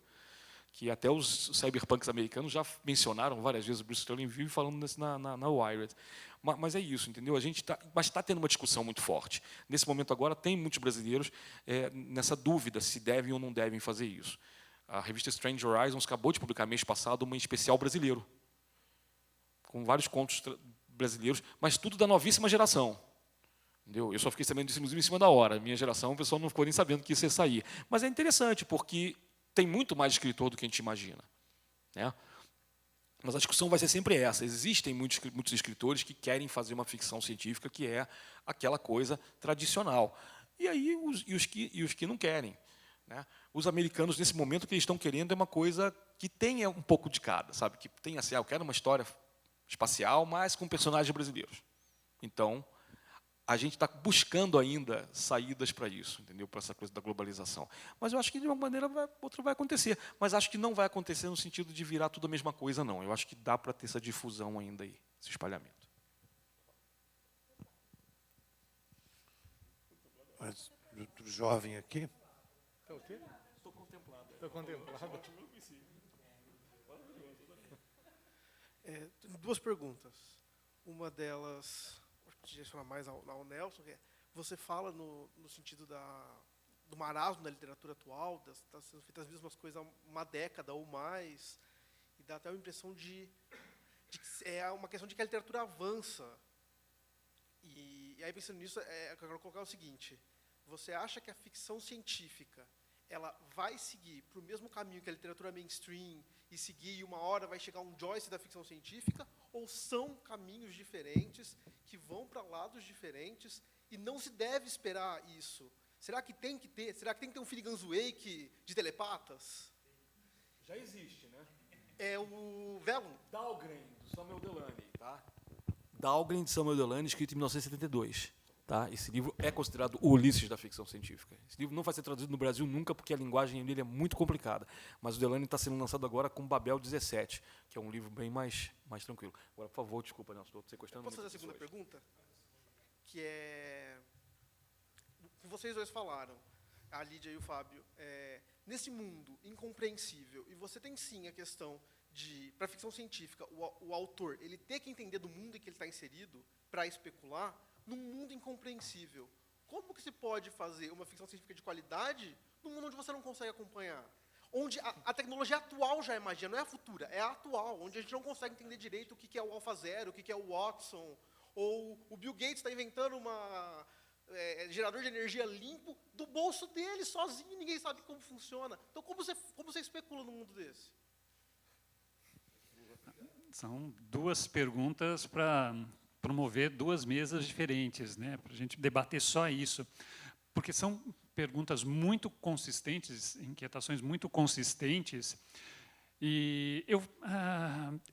que até os cyberpunks americanos já mencionaram várias vezes. O Bruce Sterling vive falando na Wired. Mas é isso, entendeu? Mas está tendo uma discussão muito forte. Nesse momento agora, tem muitos brasileiros nessa dúvida se devem ou não devem fazer isso. A revista Strange Horizons acabou de publicar mês passado uma especial brasileiro, com vários contos brasileiros, mas tudo da novíssima geração. Entendeu? Eu só fiquei sabendo disso, inclusive, em cima da hora. Minha geração, o pessoal não ficou nem sabendo que isso ia sair. Mas é interessante, porque tem muito mais escritor do que a gente imagina, né? Mas a discussão vai ser sempre essa. Existem muitos escritores que querem fazer uma ficção científica que é aquela coisa tradicional. E aí os que não querem, né? Os americanos, nesse momento, o que eles estão querendo é uma coisa que tenha um pouco de cada, sabe? Que tenha assim, eu quero uma história espacial, mas com personagens brasileiros. Então, a gente está buscando ainda saídas para isso, entendeu? Para essa coisa da globalização. Mas eu acho que, de uma maneira ou outra, vai acontecer. Mas acho que não vai acontecer no sentido de virar tudo a mesma coisa, não. Eu acho que dá para ter essa difusão ainda aí, esse espalhamento. Mas outro jovem aqui. Está o quê? Estou contemplado. Estou contemplado. Duas perguntas. Uma delas, direcionar mais ao Nelson, que é, você fala no sentido do marasmo da literatura atual, está sendo feitas as mesmas coisas há uma década ou mais, e dá até a impressão de que é uma questão de que a literatura avança. E aí, pensando nisso, eu quero colocar o seguinte, você acha que a ficção científica ela vai seguir para o mesmo caminho que a literatura mainstream e seguir, e uma hora vai chegar um Joyce da ficção científica, ou são caminhos diferentes, que vão para lados diferentes, e não se deve esperar isso? Será que tem que ter um Finnegan's Wake de telepatas? Já existe, né? É o Vellum. Dahlgren, do Samuel Delany, tá? Dahlgren, de Samuel Delany, escrito em 1972. Tá? Esse livro é considerado o Ulisses da ficção científica. Esse livro não vai ser traduzido no Brasil nunca, porque a linguagem dele é muito complicada. Mas o Delany está sendo lançado agora com Babel 17, que é um livro bem mais tranquilo. Agora, por favor, desculpa, Nelson, estou sequestrando. Posso fazer a segunda pergunta? Que é... O que vocês dois falaram, a Lídia e o Fábio, nesse mundo incompreensível, e você tem sim a questão de, para a ficção científica, o autor ele ter que entender do mundo em que ele está inserido para especular, num mundo incompreensível. Como que se pode fazer uma ficção científica de qualidade num mundo onde você não consegue acompanhar? onde a tecnologia atual já é magia, não é a futura, é a atual, onde a gente não consegue entender direito o que é o AlphaZero, o que é o Watson, ou o Bill Gates está inventando gerador de energia limpo do bolso dele, sozinho, ninguém sabe como funciona. Então, como você especula num mundo desse? São duas perguntas para promover duas mesas diferentes, né, para a gente debater só isso. Porque são perguntas muito consistentes, inquietações muito consistentes, e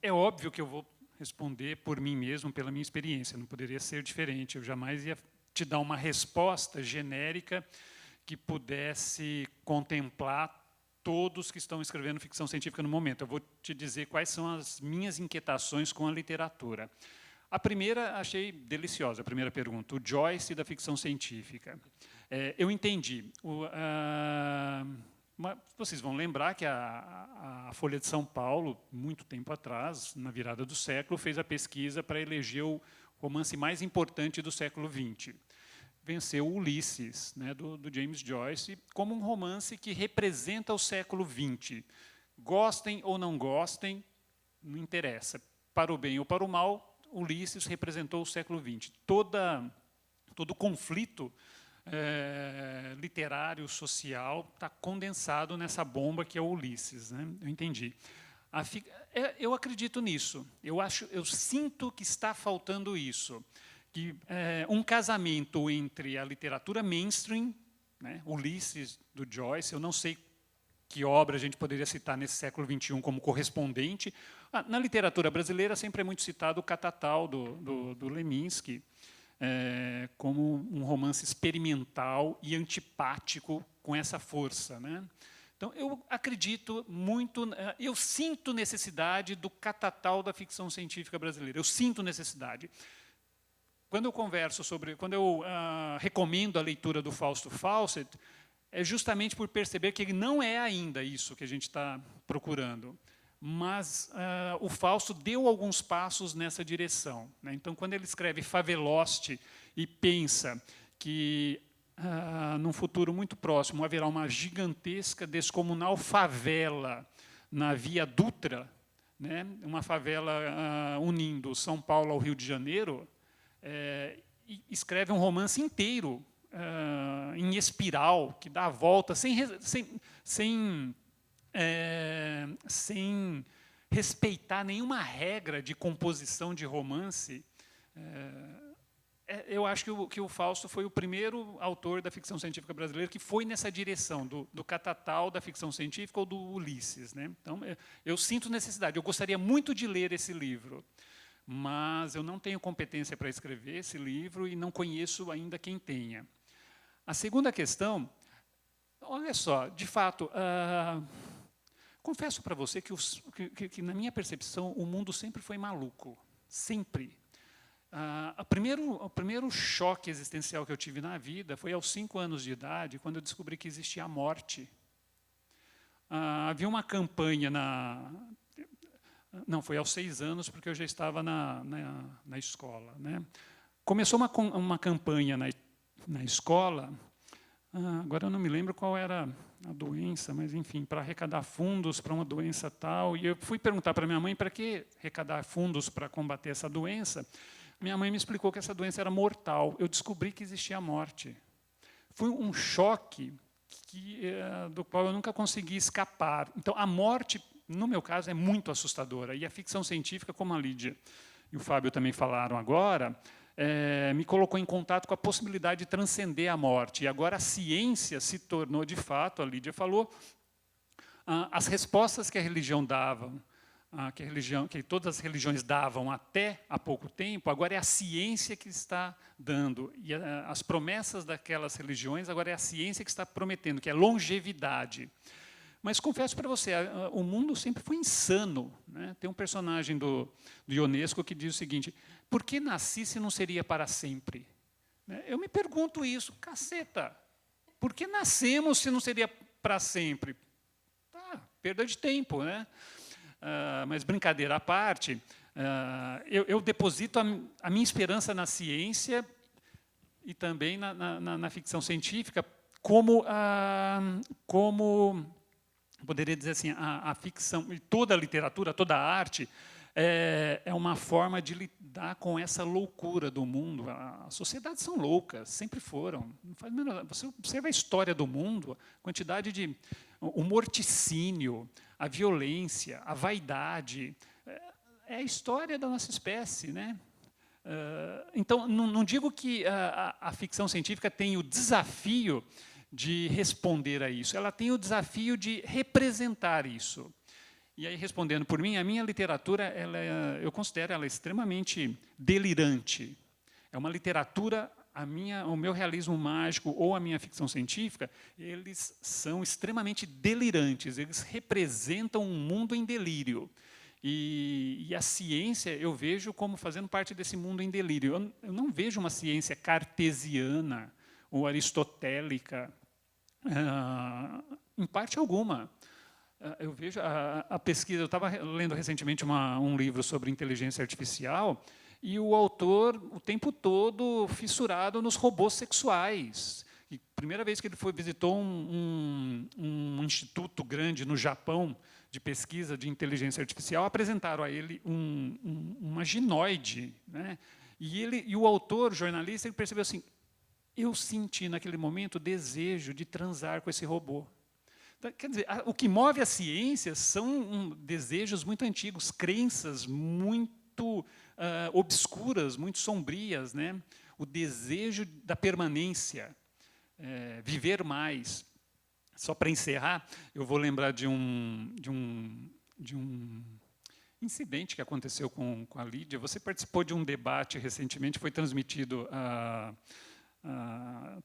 é óbvio que eu vou responder por mim mesmo, pela minha experiência, não poderia ser diferente, eu jamais ia te dar uma resposta genérica que pudesse contemplar todos que estão escrevendo ficção científica no momento. Eu vou te dizer quais são as minhas inquietações com a literatura. A primeira, achei deliciosa, a primeira pergunta, o Joyce da ficção científica. Eu entendi. Vocês vão lembrar que a Folha de São Paulo, muito tempo atrás, na virada do século, fez a pesquisa para eleger o romance mais importante do século XX. Venceu Ulisses, né, do James Joyce, como um romance que representa o século XX. Gostem ou não gostem, não interessa. Para o bem ou para o mal, Ulisses representou o século XX. Todo o conflito literário, social, está condensado nessa bomba que é o Ulisses, né? Eu entendi. Eu acredito nisso. Eu sinto que está faltando isso. Que um casamento entre a literatura mainstream, né, Ulisses do Joyce, eu não sei que obra a gente poderia citar nesse século XXI como correspondente. Na literatura brasileira sempre é muito citado o Catatal do Leminski, como um romance experimental e antipático com essa força, né? Então, eu acredito muito, eu sinto necessidade do Catatal da ficção científica brasileira, eu sinto necessidade. Quando eu converso quando eu recomendo a leitura do Fausto Fawcett, é justamente por perceber que ele não é ainda isso que a gente está procurando. Mas o Fausto deu alguns passos nessa direção, né? Então, quando ele escreve Faveloste e pensa que, num futuro muito próximo, haverá uma gigantesca, descomunal favela na Via Dutra, né? Uma favela unindo São Paulo ao Rio de Janeiro, e escreve um romance inteiro em espiral, que dá a volta, sem respeitar nenhuma regra de composição de romance. Eu acho que o Fausto foi o primeiro autor da ficção científica brasileira que foi nessa direção, do Catatal da ficção científica ou do Ulisses, né? Então, eu sinto necessidade, eu gostaria muito de ler esse livro, mas eu não tenho competência para escrever esse livro e não conheço ainda quem tenha. A segunda questão, olha só, de fato, confesso para você que, na minha percepção, o mundo sempre foi maluco, sempre. O primeiro choque existencial que eu tive na vida foi aos 5 anos de idade, quando eu descobri que existia a morte. Havia uma campanha Não, foi aos 6 anos, porque eu já estava na escola, né? Começou uma campanha na escola, agora eu não me lembro qual era a doença, mas, enfim, para arrecadar fundos para uma doença tal. E eu fui perguntar para minha mãe para que arrecadar fundos para combater essa doença. Minha mãe me explicou que essa doença era mortal. Eu descobri que existia a morte. Foi um choque do qual eu nunca consegui escapar. Então, a morte, no meu caso, é muito assustadora. E a ficção científica, como a Lídia e o Fábio também falaram agora, me colocou em contato com a possibilidade de transcender a morte. E agora a ciência se tornou, de fato, a Lídia falou, as respostas que a religião dava, que todas as religiões davam até há pouco tempo, agora é a ciência que está dando. E as promessas daquelas religiões, agora é a ciência que está prometendo, que é longevidade. Mas confesso para você, o mundo sempre foi insano, né? Tem um personagem do Ionesco que diz o seguinte: por que nasci se não seria para sempre? Eu me pergunto isso, caceta, por que nascemos se não seria para sempre? Perda de tempo, né? Mas, brincadeira à parte, eu deposito a minha esperança na ciência e também na ficção científica como eu poderia dizer assim, a ficção, e toda a literatura, toda a arte, é uma forma de lidar com essa loucura do mundo. As sociedades são loucas, sempre foram. Não faz menor, você observa a história do mundo, a quantidade de... o morticínio, a violência, a vaidade, é a história da nossa espécie, né? Então, não digo que a ficção científica tem o desafio de responder a isso, ela tem o desafio de representar isso. E aí, respondendo por mim, a minha literatura, eu considero ela extremamente delirante. É uma literatura, o meu realismo mágico ou a minha ficção científica, eles são extremamente delirantes, eles representam um mundo em delírio. E a ciência eu vejo como fazendo parte desse mundo em delírio. Eu não vejo uma ciência cartesiana ou aristotélica, em parte alguma. Eu vejo a pesquisa, eu estava lendo recentemente um livro sobre inteligência artificial, e o autor, o tempo todo, fissurado nos robôs sexuais. E primeira vez que ele visitou um instituto grande no Japão, de pesquisa de inteligência artificial, apresentaram a ele uma ginoide, né? E o autor, jornalista, ele percebeu assim, eu senti naquele momento o desejo de transar com esse robô. Quer dizer, o que move a ciência são desejos muito antigos, crenças muito obscuras, muito sombrias, né? O desejo da permanência, viver mais. Só para encerrar, eu vou lembrar de um incidente que aconteceu com a Lídia. Você participou de um debate recentemente, foi transmitido,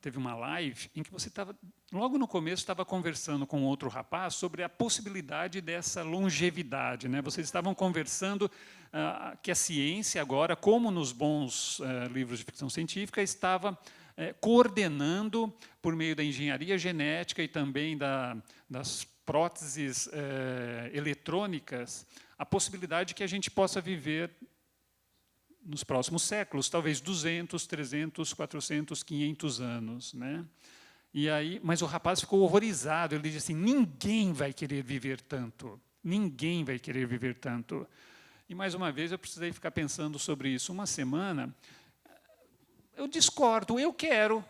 teve uma live, em que você estava, logo no começo, estava conversando com outro rapaz sobre a possibilidade dessa longevidade, né? Vocês estavam conversando que a ciência agora, como nos bons livros de ficção científica, estava coordenando, por meio da engenharia genética e também das próteses eletrônicas, a possibilidade de que a gente possa viver nos próximos séculos, talvez 200, 300, 400, 500 anos, né? E aí, mas o rapaz ficou horrorizado, ele disse assim, ninguém vai querer viver tanto, ninguém vai querer viver tanto. E, mais uma vez, eu precisei ficar pensando sobre isso uma semana. Eu discordo, eu quero.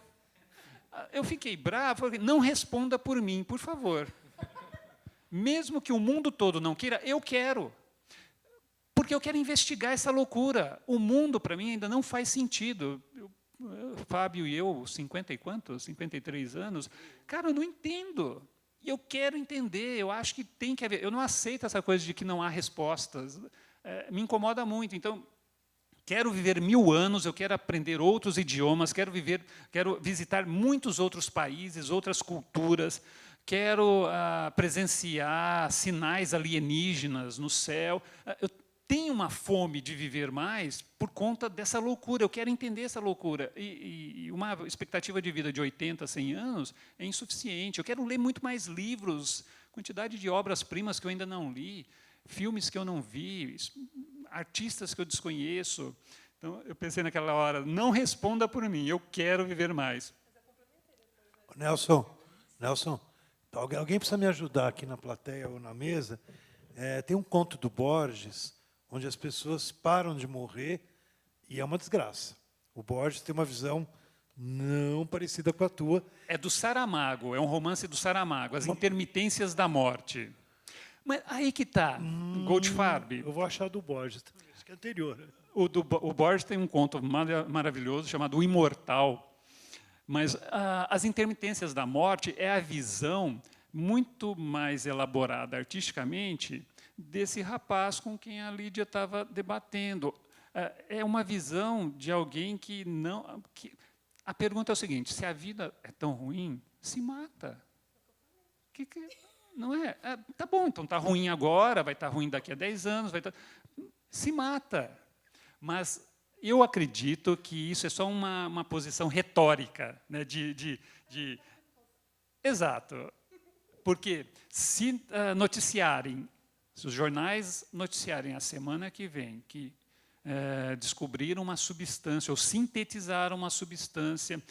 Eu fiquei bravo, falei, não responda por mim, por favor. Mesmo que o mundo todo não queira, eu quero. Porque eu quero investigar essa loucura. O mundo, para mim, ainda não faz sentido. Fábio e eu, 50 e quantos? 53 anos. Cara, eu não entendo. E eu quero entender, eu acho que tem que haver. Eu não aceito essa coisa de que não há respostas. Me incomoda muito. Então, quero viver 1000 anos, eu quero aprender outros idiomas, quero visitar muitos outros países, outras culturas, quero presenciar sinais alienígenas no céu. Eu tenho uma fome de viver mais por conta dessa loucura, eu quero entender essa loucura. E uma expectativa de vida de 80, 100 anos é insuficiente. Eu quero ler muito mais livros, quantidade de obras-primas que eu ainda não li, filmes que eu não vi, artistas que eu desconheço. Então, eu pensei naquela hora, não responda por mim, eu quero viver mais. Nelson, alguém precisa me ajudar aqui na plateia ou na mesa. Tem um conto do Borges, onde as pessoas param de morrer e é uma desgraça. O Borges tem uma visão não parecida com a tua. É do Saramago, é um romance do Saramago, As Intermitências da Morte. Mas aí que está, Goldfarb. Eu vou achar do Borges também, acho que é anterior. O Borges tem um conto maravilhoso chamado O Imortal. Mas As Intermitências da Morte é a visão muito mais elaborada artisticamente desse rapaz com quem a Lídia estava debatendo. É uma visão de alguém que não... A pergunta é o seguinte, se a vida é tão ruim, se mata. Não é? Tá bom, então está ruim agora, vai estar ruim daqui a 10 anos, se mata. Mas eu acredito que isso é só uma posição retórica, né, Exato. Porque se os jornais noticiarem a semana que vem que descobriram uma substância, ou sintetizaram uma substância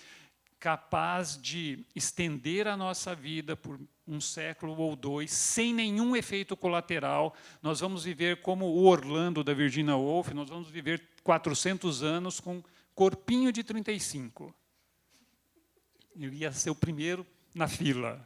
capaz de estender a nossa vida por um século ou dois, sem nenhum efeito colateral. Nós vamos viver como o Orlando da Virginia Woolf, nós vamos viver 400 anos com corpinho de 35. Eu ia ser o primeiro na fila.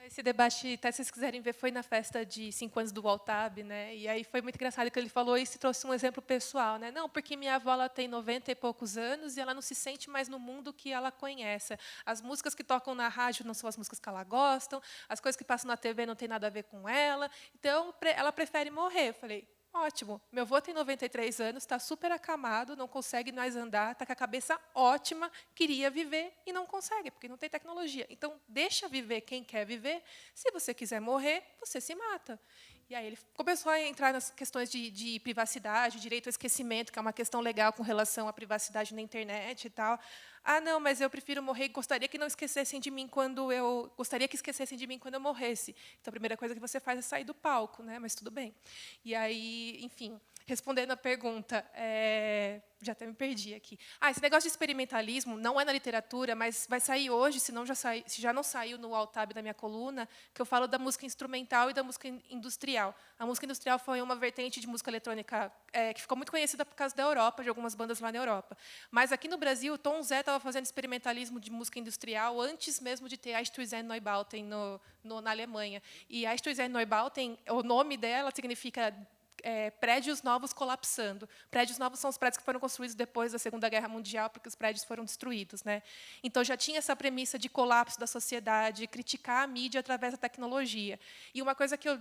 Esse debate, até se vocês quiserem ver, foi na festa de 5 anos do Altab, né? E aí foi muito engraçado que ele falou isso e trouxe um exemplo pessoal, né? Não, porque minha avó ela tem 90 e poucos anos e ela não se sente mais no mundo que ela conhece. As músicas que tocam na rádio não são as músicas que ela gosta, as coisas que passam na TV não tem nada a ver com ela. Então, ela prefere morrer. Eu falei, ótimo, meu avô tem 93 anos, está super acamado, não consegue mais andar, está com a cabeça ótima, queria viver e não consegue, porque não tem tecnologia. Então, deixa viver quem quer viver. Se você quiser morrer, você se mata. E aí ele começou a entrar nas questões de privacidade, direito ao esquecimento, que é uma questão legal com relação à privacidade na internet e tal. Ah, não, mas eu prefiro morrer e gostaria que não esquecessem de mim quando eu gostaria que esquecessem de mim quando eu morresse. Então a primeira coisa que você faz é sair do palco, né? Mas tudo bem. E aí, enfim, respondendo a pergunta, já até me perdi aqui. Esse negócio de experimentalismo não é na literatura, mas vai sair hoje, se já não saiu no Altab da minha coluna, que eu falo da música instrumental e da música industrial. A música industrial foi uma vertente de música eletrônica que ficou muito conhecida por causa da Europa, de algumas bandas lá na Europa. Mas aqui no Brasil, o Tom Zé estava fazendo experimentalismo de música industrial antes mesmo de ter a Einstürzende Neubauten na Alemanha. E a Einstürzende Neubauten, o nome dela significa prédios novos colapsando. Prédios novos são os prédios que foram construídos depois da Segunda Guerra Mundial, porque os prédios foram destruídos, né? Então, já tinha essa premissa de colapso da sociedade, criticar a mídia através da tecnologia. E uma coisa que eu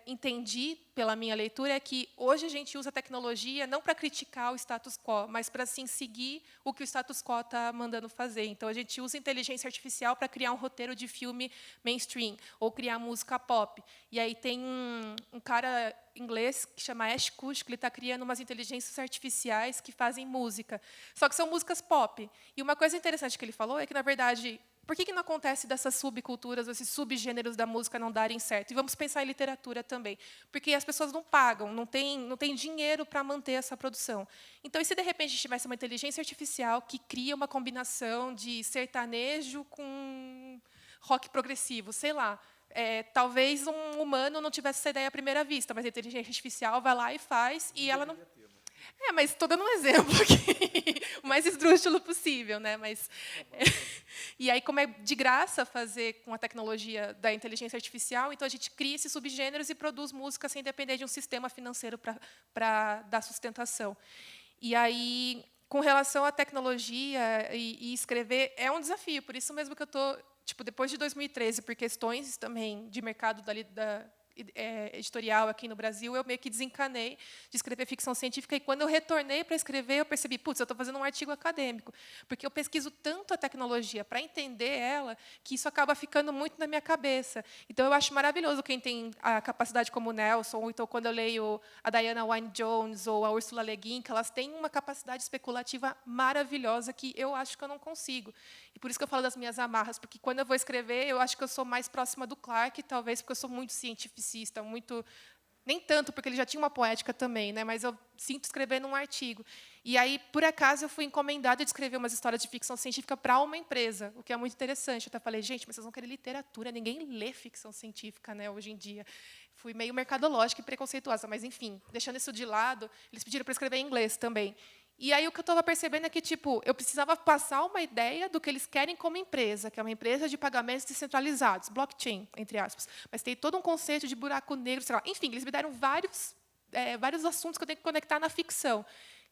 entendi pela minha leitura é que hoje a gente usa a tecnologia não para criticar o status quo, mas para, sim, seguir o que o status quo está mandando fazer. Então, a gente usa a inteligência artificial para criar um roteiro de filme mainstream, ou criar música pop. E aí tem um cara inglês que chama Ash Kush, que ele está criando umas inteligências artificiais que fazem música. Só que são músicas pop. E uma coisa interessante que ele falou é que, na verdade, por que não acontece dessas subculturas, esses subgêneros da música não darem certo? E vamos pensar em literatura também. Porque as pessoas não pagam, não tem dinheiro para manter essa produção. Então, e se, de repente, tivesse uma inteligência artificial que cria uma combinação de sertanejo com rock progressivo, sei lá, talvez um humano não tivesse essa ideia à primeira vista, mas a inteligência artificial vai lá e faz, e ela não... mas estou dando um exemplo aqui, o mais esdrúxulo possível, né? Mas, e aí, como é de graça fazer com a tecnologia da inteligência artificial, então a gente cria esses subgêneros e produz música sem depender de um sistema financeiro para dar sustentação. E aí, com relação à tecnologia e escrever, é um desafio, por isso mesmo que eu estou... depois de 2013, por questões também de mercado da editorial aqui no Brasil, eu meio que desencanei de escrever ficção científica, e quando eu retornei para escrever, eu percebi, putz, eu estou fazendo um artigo acadêmico, porque eu pesquiso tanto a tecnologia para entender ela, que isso acaba ficando muito na minha cabeça. Então, eu acho maravilhoso quem tem a capacidade como o Nelson, ou então quando eu leio a Diana Wynne-Jones ou a Ursula Le Guin, que elas têm uma capacidade especulativa maravilhosa que eu acho que eu não consigo. E por isso que eu falo das minhas amarras, porque quando eu vou escrever, eu acho que eu sou mais próxima do Clarke, talvez porque eu sou muito cientificista, muito... Nem tanto, porque ele já tinha uma poética também, né? Mas eu sinto escrevendo um artigo. E aí, por acaso, eu fui encomendada de escrever umas histórias de ficção científica para uma empresa, o que é muito interessante. Eu até falei, gente, mas vocês vão querer literatura, ninguém lê ficção científica, né, hoje em dia. Fui meio mercadológica e preconceituosa, mas, enfim, deixando isso de lado, eles pediram para escrever em inglês também. E aí o que eu estava percebendo é que eu precisava passar uma ideia do que eles querem como empresa, que é uma empresa de pagamentos descentralizados, blockchain, entre aspas. Mas tem todo um conceito de buraco negro, sei lá. Enfim, eles me deram vários assuntos que eu tenho que conectar na ficção.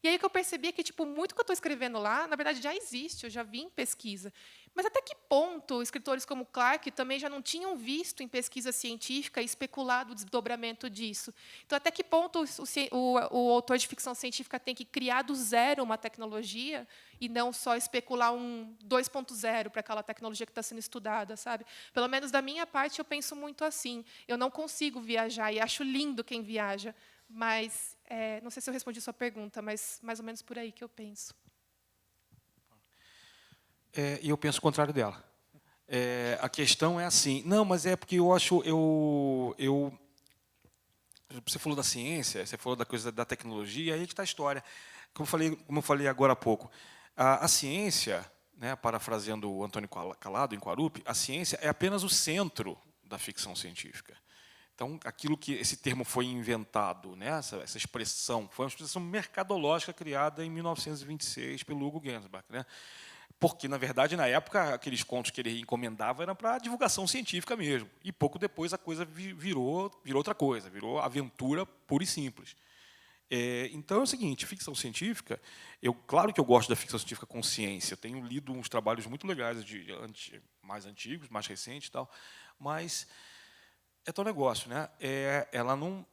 E aí que eu percebi que muito que eu estou escrevendo lá, na verdade, já existe, eu já vi em pesquisa. Mas até que ponto escritores como Clarke também já não tinham visto em pesquisa científica e especulado o desdobramento disso? Então, até que ponto o autor de ficção científica tem que criar do zero uma tecnologia e não só especular um 2.0 para aquela tecnologia que está sendo estudada, sabe? Pelo menos da minha parte, eu penso muito assim. Eu não consigo viajar, e acho lindo quem viaja, mas não sei se eu respondi a sua pergunta, mas mais ou menos por aí que eu penso. E eu penso o contrário dela. A questão é assim, não, mas é porque eu acho, você falou da ciência, você falou da coisa da tecnologia, aí que está a história. Como eu falei agora há pouco, a ciência, né, parafraseando o Antônio Calado, em Quarupi, a ciência é apenas o centro da ficção científica. Então, aquilo que esse termo foi inventado, né, essa expressão, foi uma expressão mercadológica criada em 1926 pelo Hugo Gernsback, né? Porque, na verdade, na época, aqueles contos que ele encomendava eram para divulgação científica mesmo. E pouco depois a coisa virou outra coisa, virou aventura pura e simples. Então é o seguinte, ficção científica, claro que eu gosto da ficção científica com ciência, eu tenho lido uns trabalhos muito legais, mais antigos, mais recentes e tal, mas é tal negócio, né? Ela não...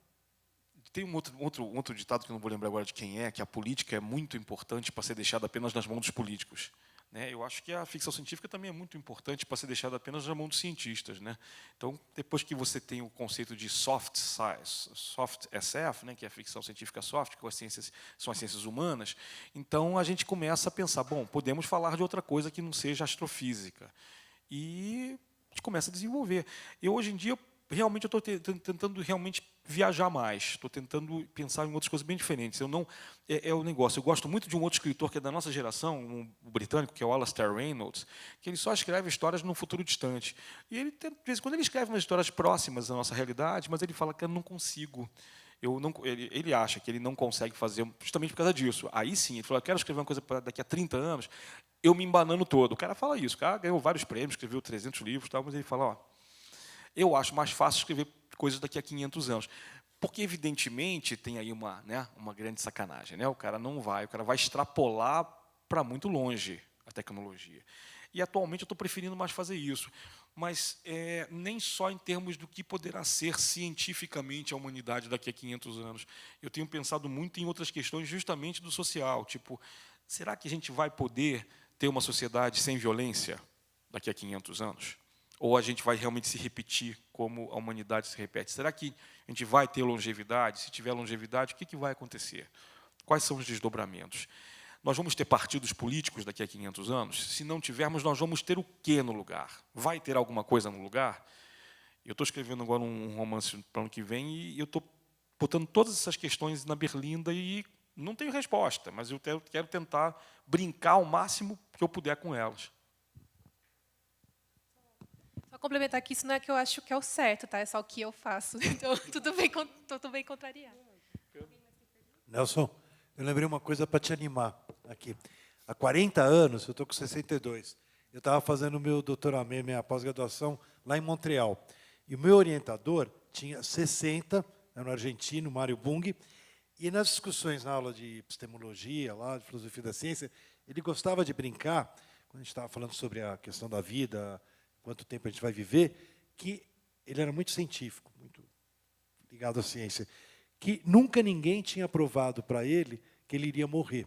Tem um outro ditado que eu não vou lembrar agora de quem é, que a política é muito importante para ser deixada apenas nas mãos dos políticos. Né? Eu acho que a ficção científica também é muito importante para ser deixada apenas na mão dos cientistas. Né? Então, depois que você tem o conceito de soft science, soft SF, né, que é a ficção científica soft, que são as ciências humanas, então a gente começa a pensar, bom, podemos falar de outra coisa que não seja astrofísica. E a gente começa a desenvolver. Eu, hoje em dia, realmente estou tentando realmente viajar mais, estou tentando pensar em outras coisas bem diferentes. É o negócio. Eu gosto muito de um outro escritor que é da nossa geração, um britânico, que é o Alastair Reynolds, que ele só escreve histórias num futuro distante. E ele, de vez em quando, ele escreve umas histórias próximas da nossa realidade, mas ele fala que eu não consigo. Ele acha que ele não consegue fazer justamente por causa disso. Aí sim, ele falou, eu quero escrever uma coisa para daqui a 30 anos, eu me embanando todo. O cara fala isso, o cara ganhou vários prêmios, escreveu 300 livros, tal, mas ele fala, ó, eu acho mais fácil escrever coisas daqui a 500 anos. Porque, evidentemente, tem aí uma grande sacanagem. Né? O cara vai extrapolar para muito longe a tecnologia. E, atualmente, eu estou preferindo mais fazer isso. Mas nem só em termos do que poderá ser cientificamente a humanidade daqui a 500 anos. Eu tenho pensado muito em outras questões, justamente do social. Tipo, será que a gente vai poder ter uma sociedade sem violência daqui a 500 anos? Ou a gente vai realmente se repetir como a humanidade se repete? Será que a gente vai ter longevidade? Se tiver longevidade, o que vai acontecer? Quais são os desdobramentos? Nós vamos ter partidos políticos daqui a 500 anos? Se não tivermos, nós vamos ter o quê no lugar? Vai ter alguma coisa no lugar? Eu estou escrevendo agora um romance para o ano que vem e eu estou botando todas essas questões na berlinda e não tenho resposta, mas eu quero tentar brincar o máximo que eu puder com elas. Só complementar que isso não é que eu acho que é o certo, tá? É só o que eu faço. Então, tudo bem contrariado. Nelson, eu lembrei uma coisa para te animar aqui. Há 40 anos, eu estou com 62, eu estava fazendo o meu doutoramento, minha pós-graduação, lá em Montreal. E o meu orientador tinha 60, era um argentino, Mário Bung, e nas discussões na aula de epistemologia, lá, de filosofia da ciência, ele gostava de brincar, quando a gente estava falando sobre a questão da vida, quanto tempo a gente vai viver, que ele era muito científico, muito ligado à ciência, que nunca ninguém tinha provado para ele que ele iria morrer.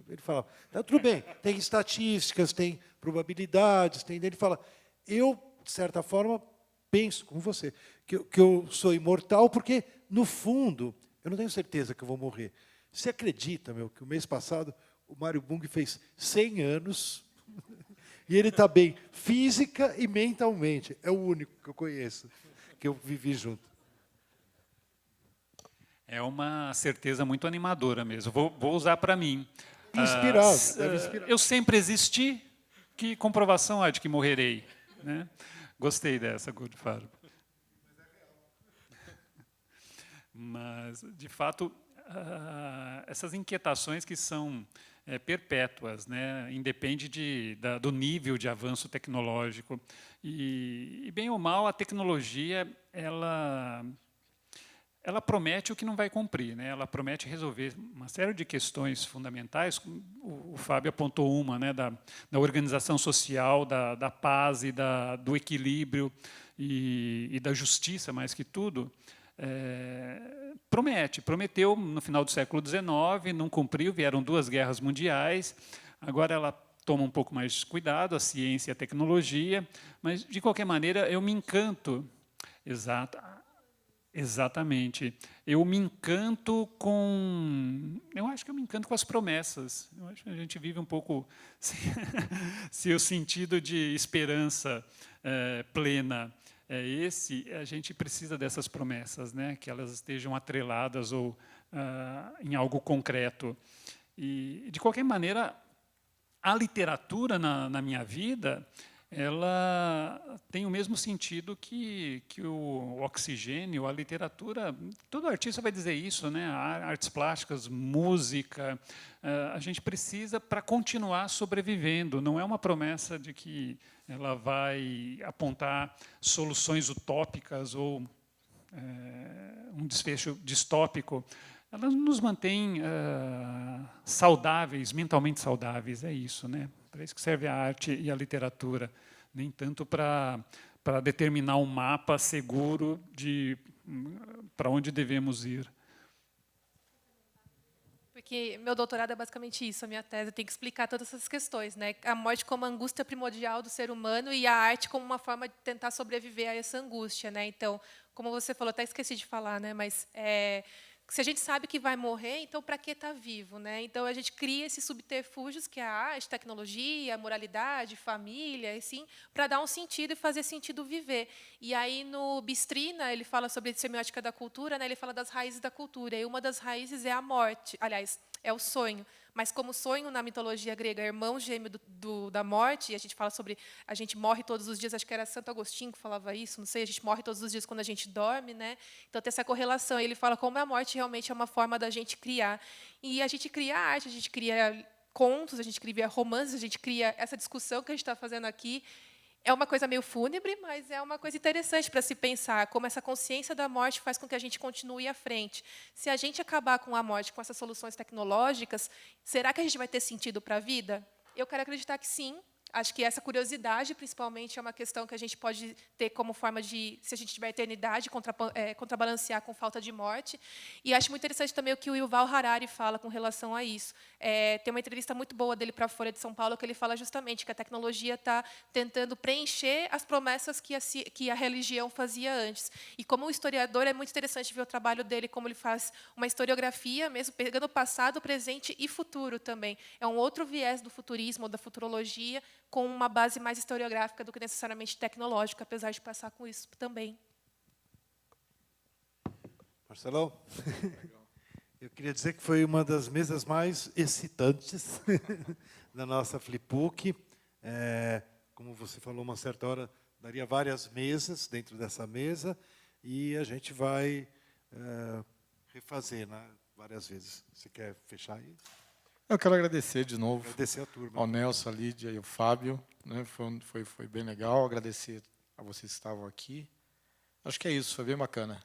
Ele falava, tá, tudo bem, tem estatísticas, tem probabilidades, ele fala, eu, de certa forma, penso, como você, que eu sou imortal, porque, no fundo, eu não tenho certeza que eu vou morrer. Você acredita, que o mês passado o Mário Bung fez 100 anos e ele está bem física e mentalmente. É o único que eu conheço, que eu vivi junto. É uma certeza muito animadora mesmo. Vou usar para mim. Inspirado, deve inspirar. Eu sempre existi, que comprovação há de que morrerei? Né? Gostei dessa, Good Farb. Mas, de fato, essas inquietações que são perpétuas, né? Independe do nível de avanço tecnológico. E, bem ou mal, a tecnologia, ela promete o que não vai cumprir, né? Ela promete resolver uma série de questões fundamentais. O Fábio apontou uma, né? Da organização social, da paz e do equilíbrio e da justiça, mais que tudo. Prometeu no final do século XIX, não cumpriu, vieram 2 guerras mundiais, agora ela toma um pouco mais de cuidado, a ciência e a tecnologia, mas, de qualquer maneira, eu me encanto, exatamente, eu acho que eu me encanto com as promessas, eu acho que a gente vive um pouco se o sentido de esperança plena a gente precisa dessas promessas, né? Que elas estejam atreladas ou em algo concreto. E, de qualquer maneira, a literatura na minha vida, ela tem o mesmo sentido que o oxigênio, a literatura. Todo artista vai dizer isso, né? Artes plásticas, música, a gente precisa para continuar sobrevivendo. Não é uma promessa de que ela vai apontar soluções utópicas ou um desfecho distópico. Ela nos mantém saudáveis, mentalmente saudáveis, é isso, né? Para isso que serve a arte e a literatura, nem tanto para determinar um mapa seguro de para onde devemos ir. Porque meu doutorado é basicamente isso, a minha tese tem que explicar todas essas questões, né? A morte como a angústia primordial do ser humano e a arte como uma forma de tentar sobreviver a essa angústia, né? Então, como você falou, até esqueci de falar, né? Mas se a gente sabe que vai morrer, então para que estar vivo, né? Então a gente cria esses subterfúgios que é a arte, tecnologia, moralidade, família, assim, para dar um sentido e fazer sentido viver. E aí no Bistrina ele fala sobre a semiótica da cultura, né? Ele fala das raízes da cultura. E uma das raízes é a morte, aliás, é o sonho. Mas como o sonho na mitologia grega é irmão gêmeo da morte, e a gente fala sobre a gente morre todos os dias, acho que era Santo Agostinho que falava isso, não sei, a gente morre todos os dias quando a gente dorme, né? Então tem essa correlação. Ele fala como a morte realmente é uma forma da gente criar. E a gente cria arte, a gente cria contos, a gente cria romances, a gente cria essa discussão que a gente está fazendo aqui. É uma coisa meio fúnebre, mas é uma coisa interessante para se pensar, como essa consciência da morte faz com que a gente continue à frente. Se a gente acabar com a morte, com essas soluções tecnológicas, será que a gente vai ter sentido para a vida? Eu quero acreditar que sim. Acho que essa curiosidade, principalmente, é uma questão que a gente pode ter como forma de, se a gente tiver eternidade, contrabalancear com falta de morte. E acho muito interessante também o que o Yuval Harari fala com relação a isso. Tem uma entrevista muito boa dele para a Folha de São Paulo, que ele fala justamente que a tecnologia está tentando preencher as promessas que a religião fazia antes. E como historiador, é muito interessante ver o trabalho dele, como ele faz uma historiografia, mesmo pegando o passado, presente e futuro também. É um outro viés do futurismo, da futurologia, com uma base mais historiográfica do que necessariamente tecnológica, apesar de passar com isso também. Marcelão, eu queria dizer que foi uma das mesas mais excitantes da nossa Flipbook. Como você falou, uma certa hora, daria várias mesas dentro dessa mesa, e a gente vai refazer, né, várias vezes. Você quer fechar aí? Eu quero agradecer de novo Agradecer a turma. ao Nelson, a Lídia e ao Fábio, né? Foi bem legal. Agradecer a vocês que estavam aqui. Acho que é isso, foi bem bacana.